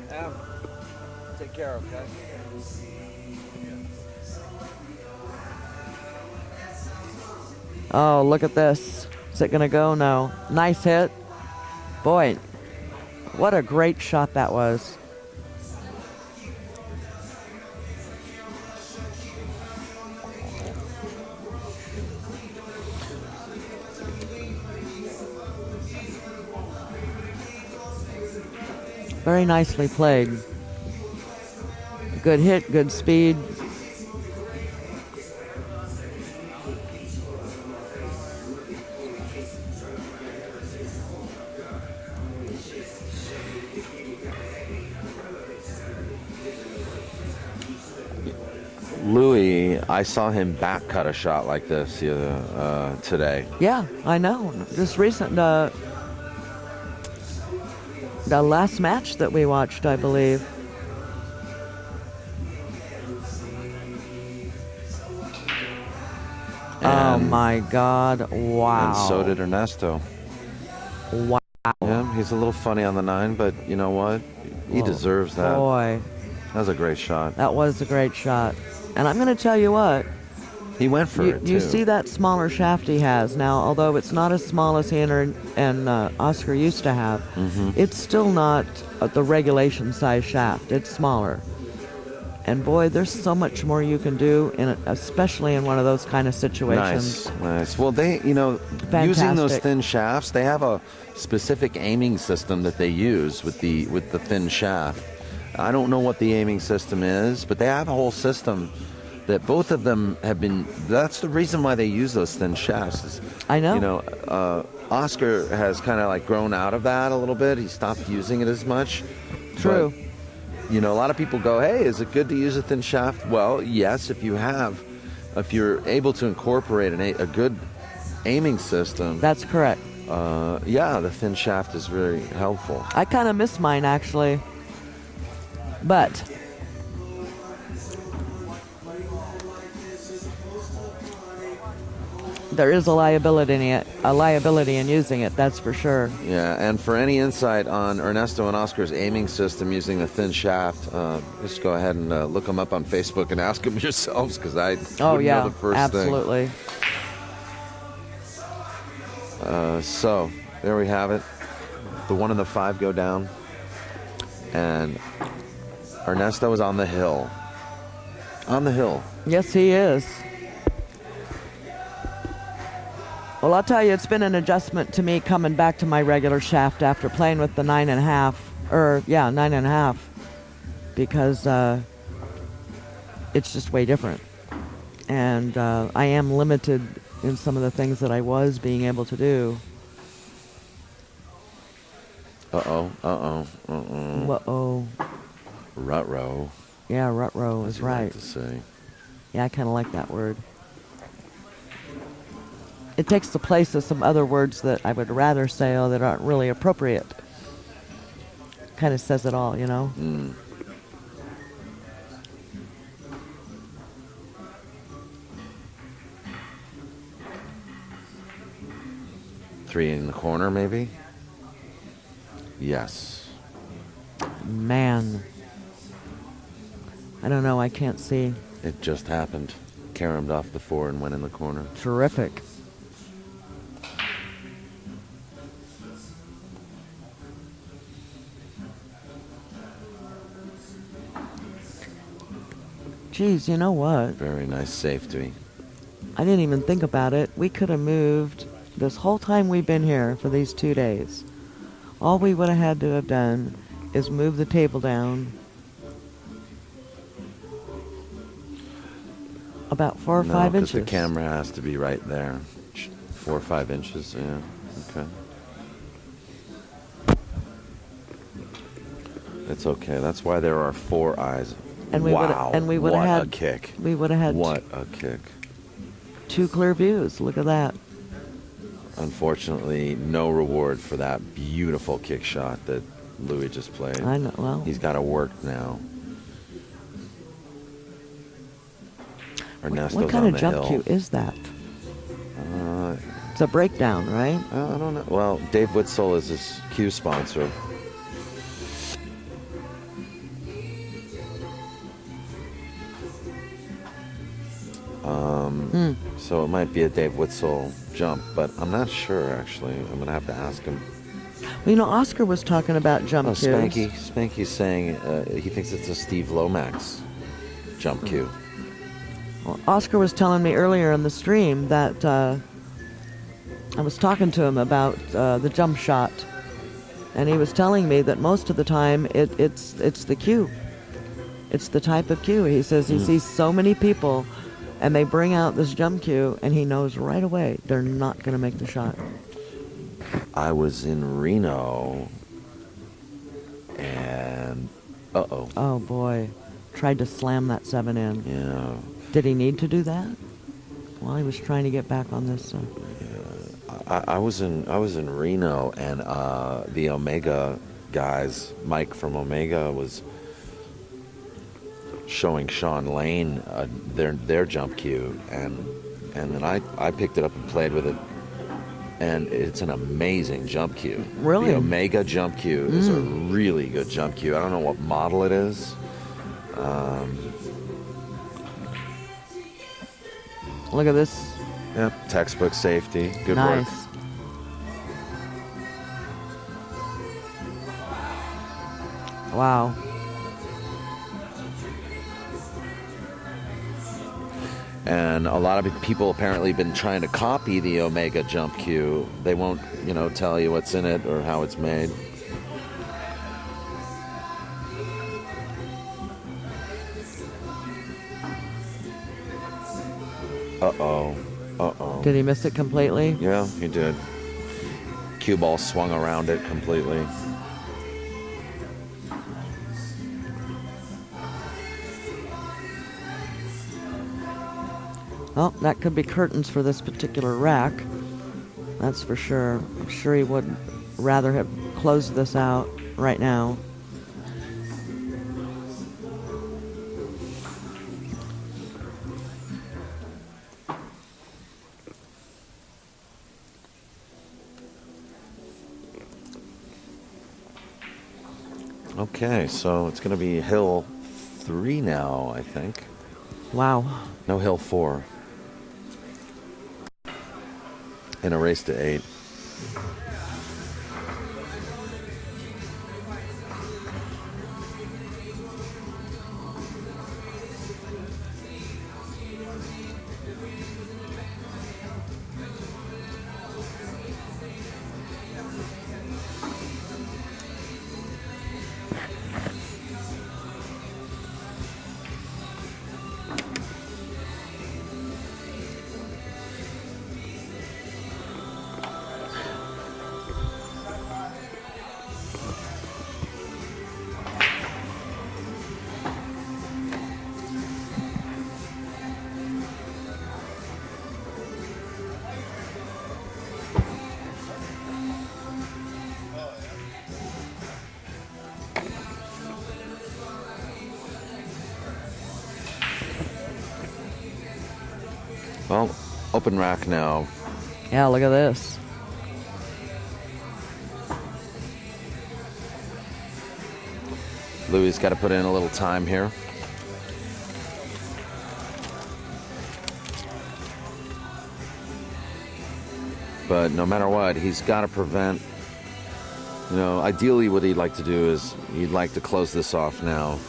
Take care, okay? Oh, look at this. Is it going to go? No. Nice hit. Boy, what a great shot that was. Very nicely played. Good hit, good speed. Louis, I saw him back cut a shot like this today. Yeah, I know. Just recent, the last match that we watched, I believe. Oh my God, wow. And so did Ernesto. Wow. Yeah, he's a little funny on the 9, but you know what? He deserves that. Boy, That was a great shot. that was a great shot. And I'm going to tell you what, He went for it, too. you see that smaller shaft he has now, although it's not as small as he and Oscar used to have, it's still not the regulation size shaft. It's smaller. And boy, there's so much more you can do, especially in one of those kind of situations. Nice. Well, they, using those thin shafts, they have a specific aiming system that they use with the thin shaft. I don't know what the aiming system is, but they have a whole system that both of them have been. That's the reason why they use those thin shafts. I know. Oscar has kind of like grown out of that a little bit. He stopped using it as much. True. But, a lot of people go, hey, is it good to use a thin shaft? Well, yes, if you're able to incorporate a good aiming system. That's correct. The thin shaft is very helpful. I kind of miss mine, actually. But there is a liability in using it, that's for sure. Yeah, and for any insight on Ernesto and Oscar's aiming system using the thin shaft, just go ahead and look them up on Facebook and ask them yourselves, because I wouldn't know the first absolutely. thing. So, there we have it. The 1 and the 5 go down. And Ernesto is on the hill. On the hill. Yes, he is. Well, I'll tell you, it's been an adjustment to me coming back to my regular shaft after playing with the 9.5, 9.5, because it's just way different. And I am limited in some of the things that I was being able to do. Uh-oh. Rut-row. Yeah, rut-row is right. Like to say. Yeah, I kind of like that word. It takes the place of some other words that I would rather say that aren't really appropriate. Kind of says it all, Mm. 3 in the corner, maybe? Yes. Man. I don't know. I can't see. It just happened. Caromed off the 4 and went in the corner. Terrific. Geez, you know what? Very nice safety. I didn't even think about it. We could have moved this whole time we've been here for these 2 days. All we would have had to have done is move the table down about 4 or 5 inches. The camera has to be right there. 4 or 5 inches, yeah. Okay. It's okay. That's why there are 4 eyes. And we wow. would have had a kick. We would have had What a kick. 2 clear views. Look at that. Unfortunately, no reward for that beautiful kick shot that Louis just played. I know. Well, he's got to work now. Ernesto's what kind on of the jump hill. cue is that? It's a breakdown, right? I don't know. Well, Dave Witzel is his cue sponsor. So it might be a Dave Witzel jump, but I'm not sure, actually. I'm going to have to ask him. Well, you know, Oscar was talking about jump cues. Spanky's saying he thinks it's a Steve Lomax jump cue. Well, Oscar was telling me earlier in the stream that I was talking to him about the jump shot, and he was telling me that most of the time it's the cue. It's the type of cue. He says he sees so many people, and they bring out this jump cue, and he knows right away they're not going to make the shot. I was in Reno, and oh boy, tried to slam that 7 in. Yeah. Did he need to do that? Well, he was trying to get back on this. I was in Reno, and the Omega guys, Mike from Omega, was showing Sean Lane their jump cue, and then I picked it up and played with it, and it's an amazing jump cue. Really? The Omega jump cue is a really good jump cue. I don't know what model it is. Look at this. Yep, textbook safety. Good work. Nice. Wow. And a lot of people apparently been trying to copy the Omega jump cue. They won't, tell you what's in it or how it's made. Uh-oh. Did he miss it completely? Yeah, he did. Cue ball swung around it completely. Well, that could be curtains for this particular rack. That's for sure. I'm sure he would rather have closed this out right now. Okay, so it's going to be hill 3 now, I think. Wow. No, hill 4. In a race to 8. Well, open rack now. Yeah, look at this. Louis got to put in a little time here. But no matter what, he's got to prevent. You know, ideally what he'd like to do is he'd like to close this off now.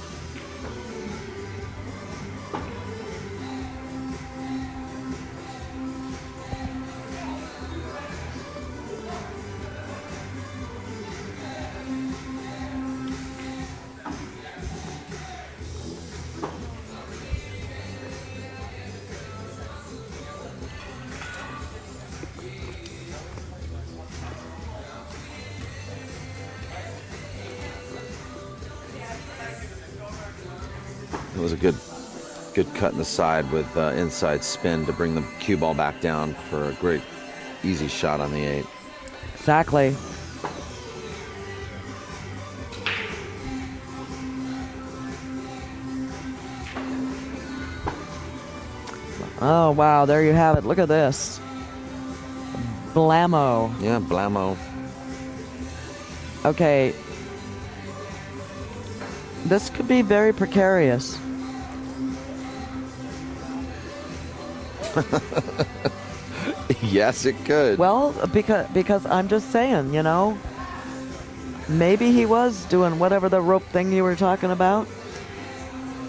It was a good cut in the side with inside spin to bring the cue ball back down for a great, easy shot on the 8. Exactly. Oh, wow. There you have it. Look at this. Blammo. Yeah, blammo. Okay. This could be very precarious. Yes, it could. Well, because I'm just saying, you know, maybe he was doing whatever the rope thing you were talking about,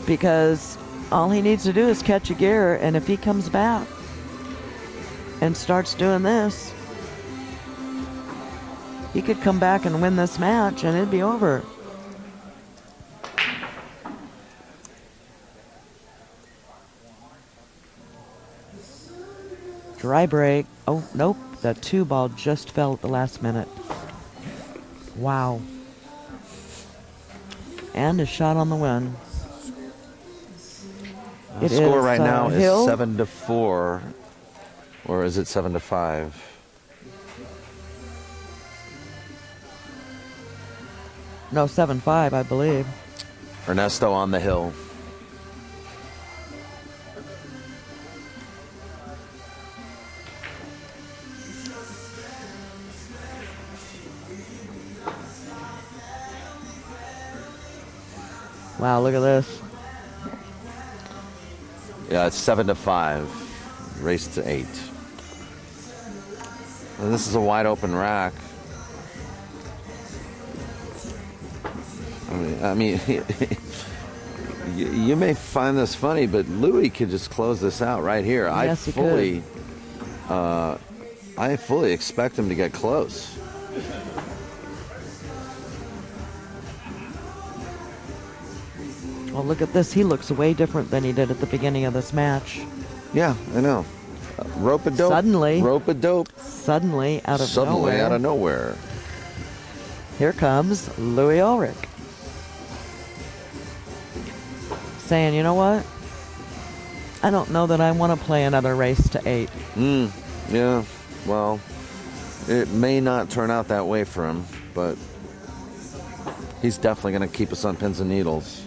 because all he needs to do is catch a gear, and if he comes back and starts doing this, he could come back and win this match, and it'd be over. Dry break. Oh, nope. The 2 ball just fell at the last minute. Wow. And a shot on the win. The score right now is 7-4. Or is it 7-5? No, 7-5, I believe. Ernesto on the hill. Wow, look at this. Yeah, it's 7-5. Race to 8. And this is a wide open rack. I mean, you may find this funny, but Louis could just close this out right here. Yes, he could. I fully expect him to get close. Well, look at this. He looks way different than he did at the beginning of this match. Yeah, I know. Rope-a-dope. Suddenly. Rope-a-dope. Suddenly, out of Suddenly, nowhere. out of nowhere. Here comes Louis Ulrich. Saying, you know what? I don't know that I want to play another race to 8. Yeah, well, it may not turn out that way for him, but he's definitely going to keep us on pins and needles.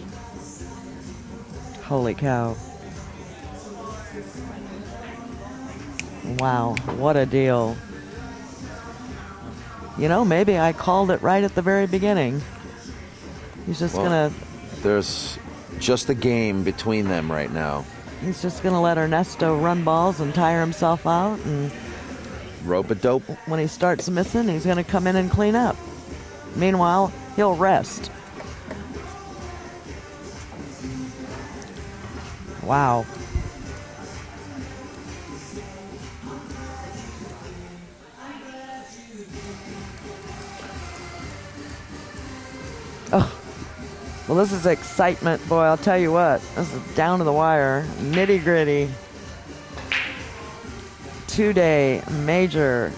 Holy cow. Wow, what a deal. You know, maybe I called it right at the very beginning. He's just going to... There's just a game between them right now. He's just going to let Ernesto run balls and tire himself out. And rope-a-dope. When he starts missing, he's going to come in and clean up. Meanwhile, he'll rest. Wow. Oh. Well, this is excitement, boy. I'll tell you what. This is down to the wire. Nitty gritty. 2-day major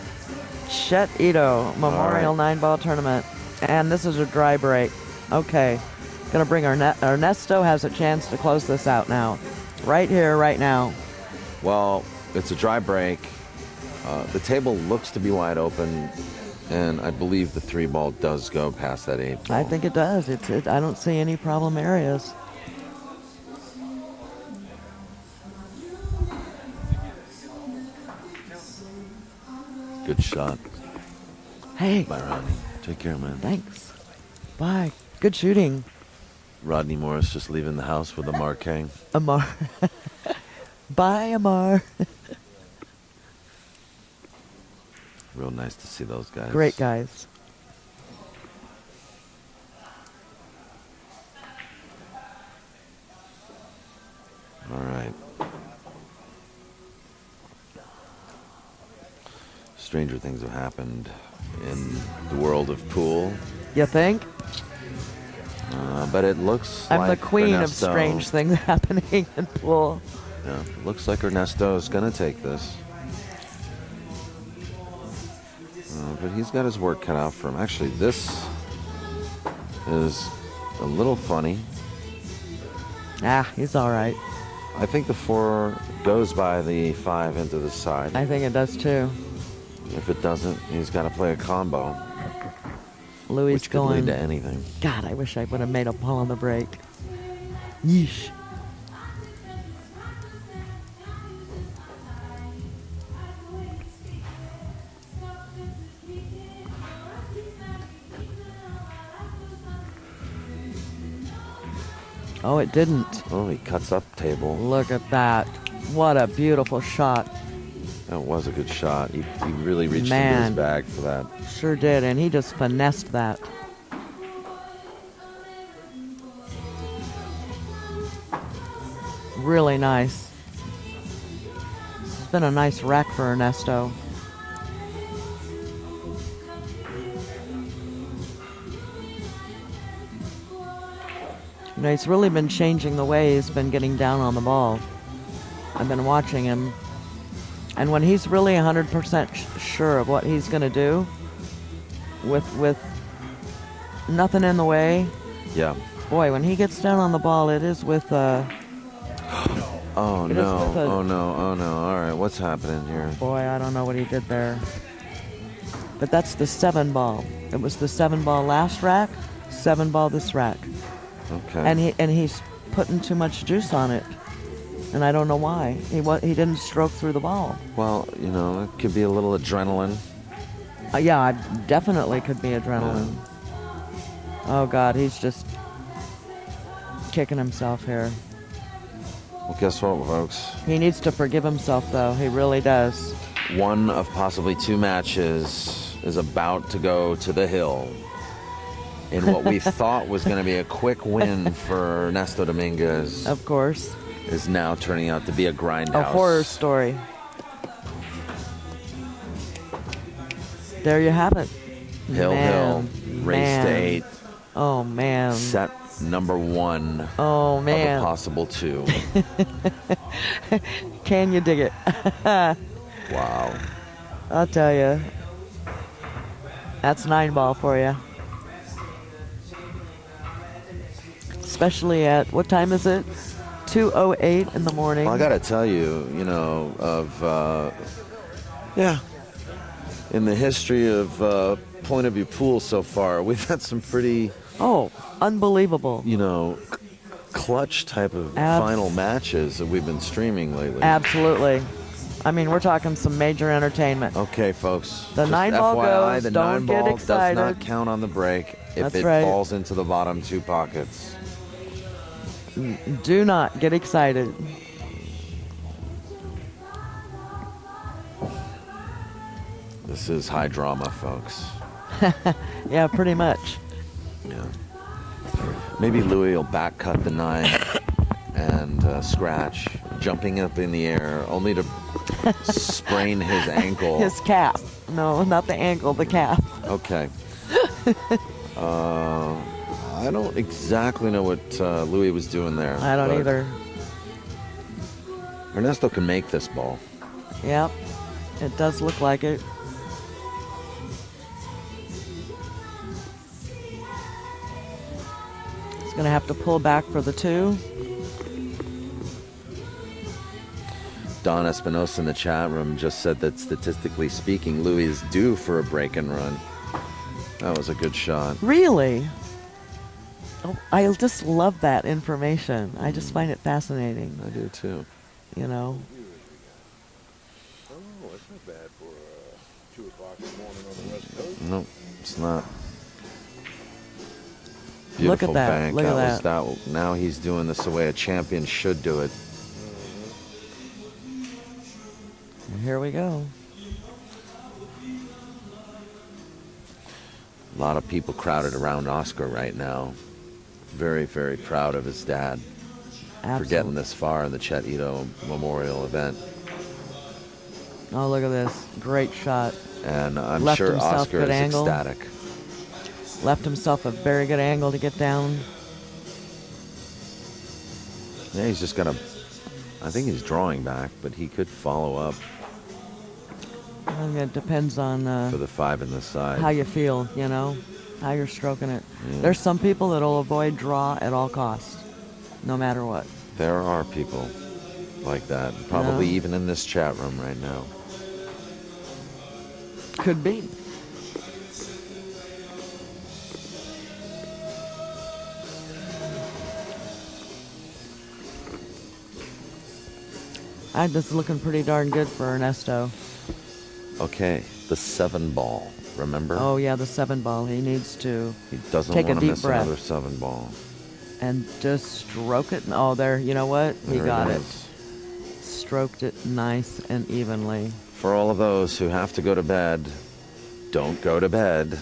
Chet Itow Memorial 9-ball tournament. And this is a dry break. Okay. Gonna bring Ernesto has a chance to close this out now. Right here, right now. Well, it's a dry break. The table looks to be wide open, and I believe the 3-ball does go past that 8-ball. I think it does. I don't see any problem areas. Good shot. Hey. Bye, Ronnie. Take care, man. Thanks. Bye. Good shooting. Rodney Morris just leaving the house with a Marquet. Amar. Bye, Amar. Real nice to see those guys. Great guys. All right. Stranger things have happened in the world of pool. You think? But it looks I'm like the queen of Ernesto, strange things happening in pool. Yeah, looks like Ernesto is going to take this. But he's got his work cut out for him. Actually, this is a little funny. He's all right. I think the 4 goes by the 5 into the side. I think it does too. If it doesn't, he's got to play a combo, Louis which could going. lead to anything. God, I wish I would have made a ball on the break. Yeesh. Oh, it didn't. Oh, he cuts up table. Look at that. What a beautiful shot. That was a good shot. He really reached into his Man. bag for that. Sure did, and he just finessed that. Really nice. This has been a nice rack for Ernesto. You know, he's really been changing the way he's been getting down on the ball. I've been watching him. And when he's really 100% sure of what he's going to do, with nothing in the way, Yeah. boy, when he gets down on the ball, it is with Oh It is no! with a- Oh no! Oh no! All right, what's happening here? boy, I don't know what he did there. But that's the 7 ball. It was the 7 ball last rack, 7 ball this rack. Okay. And he's putting too much juice on it. And I don't know why. He didn't stroke through the ball. Well, you know, it could be a little adrenaline. Yeah, it definitely could be adrenaline. Oh God, he's just kicking himself here. Well, guess what, folks? He needs to forgive himself, though. He really does. One of possibly 2 matches is about to go to the hill in what we thought was going to be a quick win for Ernesto Dominguez. Of course. Is now turning out to be a grindhouse. A horror story. There you have it. Hill, Man, race man. to 8, Oh, man. set number 1 Oh, of man. a possible 2. Can you dig it? Wow. I'll tell you. That's 9 ball for you. Especially at, what time is it? 2:08 in the morning. Well, I got to tell you, you know, in the history of point of view pool so far, we've had some pretty, Oh, unbelievable. you know, clutch type of final matches that we've been streaming lately. Absolutely. I mean, we're talking some major entertainment. Okay, folks. The just 9 ball FYI, goes, the don't 9 get ball excited. does not count on the break if That's it right. falls into the bottom 2 pockets. Do not get excited. This is high drama, folks. Yeah, pretty much. Yeah. Maybe Louis will back cut the 9 and scratch, jumping up in the air, only to sprain his ankle. His calf. No, not the ankle, the calf. Okay. I don't exactly know what Louis was doing there. I don't but either. Ernesto can make this ball. Yep. It does look like it. He's going to have to pull back for the 2. Don Espinosa in the chat room just said that statistically speaking, Louis is due for a break and run. That was a good shot. Really? Oh, I just love that information. I just find it fascinating, I do too. you know. Oh, it's not bad for 2 o'clock in the morning on the West Coast. No, it's not. Beautiful Look at that. bank. Look at was that. Now he's doing this the way a champion should do it. Here we go. A lot of people crowded around Oscar right now. Very, very proud of his dad for getting this far in the Chet Itow Memorial event. Oh, look at this. Great shot. And I'm Left sure himself Oscar good is angle. ecstatic. Left himself a very good angle to get down. Yeah, he's just gonna. I think he's drawing back, but he could follow up I think it depends on for the 5 in the side. how you feel, you know, how you're stroking it. Yeah. There's some people that'll avoid draw at all costs, no matter what. There are people like that, probably Yeah. even in this chat room right now. Could be. This is looking pretty darn good for Ernesto. Okay, the 7 ball. Remember? Oh yeah, the 7 ball. He needs to He doesn't take a want to deep miss breath. another 7 ball. and just stroke it. Oh, there. You know what? He There got it. is. Stroked it nice and evenly. For all of those who have to go to bed, don't go to bed.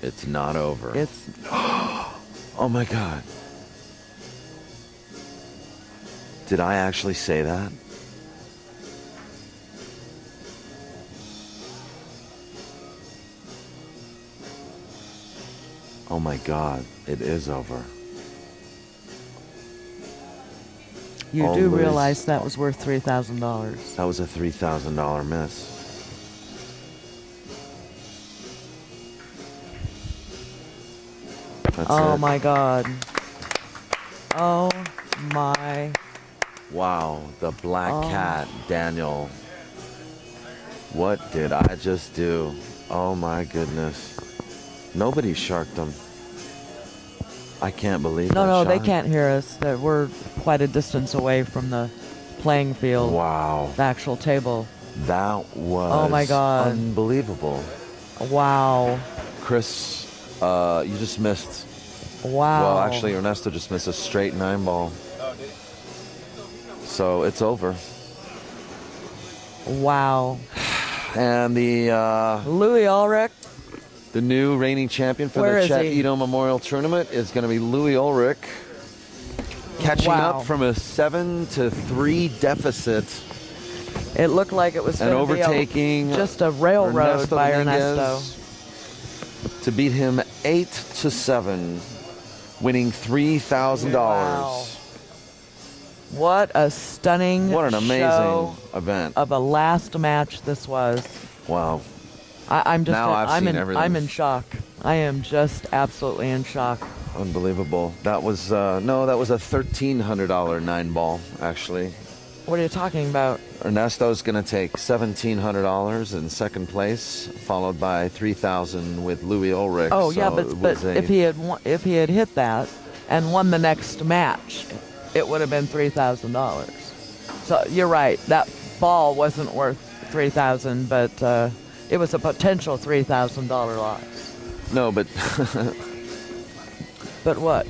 It's not over. It's Oh my God. Did I actually say that? Oh my God, it is over. you All do Louis- realize that was worth $3,000. That was a $3,000 miss. That's Oh it. my God. Oh my. Wow, the black Oh. cat, Daniel. What did I just do? Oh my goodness. Nobody sharked them. I can't believe No, that no, they shot. can't hear us. We're quite a distance away from the playing field, Wow, the actual table. that was Oh my God. unbelievable. Wow. Chris, you just missed. Wow. Well, actually, Ernesto just missed a straight 9 ball. So it's over. Wow. And Louis Ulrich. the new reigning champion for Where the is Chet he? Itow Memorial Tournament is going to be Louis Ulrich, catching Wow. up from a 7-3 deficit It looked like it was and gonna be overtaking just a railroad Ernesto by Dominguez Ernesto. to beat him 8-7, winning $3,000. Wow. What a stunning What an amazing show event! of a last match this was. Wow. I'm just Now I've seen everything. I'm in shock. I am just absolutely in shock. Unbelievable. That was no, that was a $1,300 9 ball actually. What are you talking about? Ernesto's going to take $1,700 in second place, followed by $3,000 with Louis Ulrich. Oh yeah, So but it was a- if he had hit that and won the next match, it would have been $3,000. So you're right. That ball wasn't worth $3,000, but it was a potential $3,000 loss. no, but But what?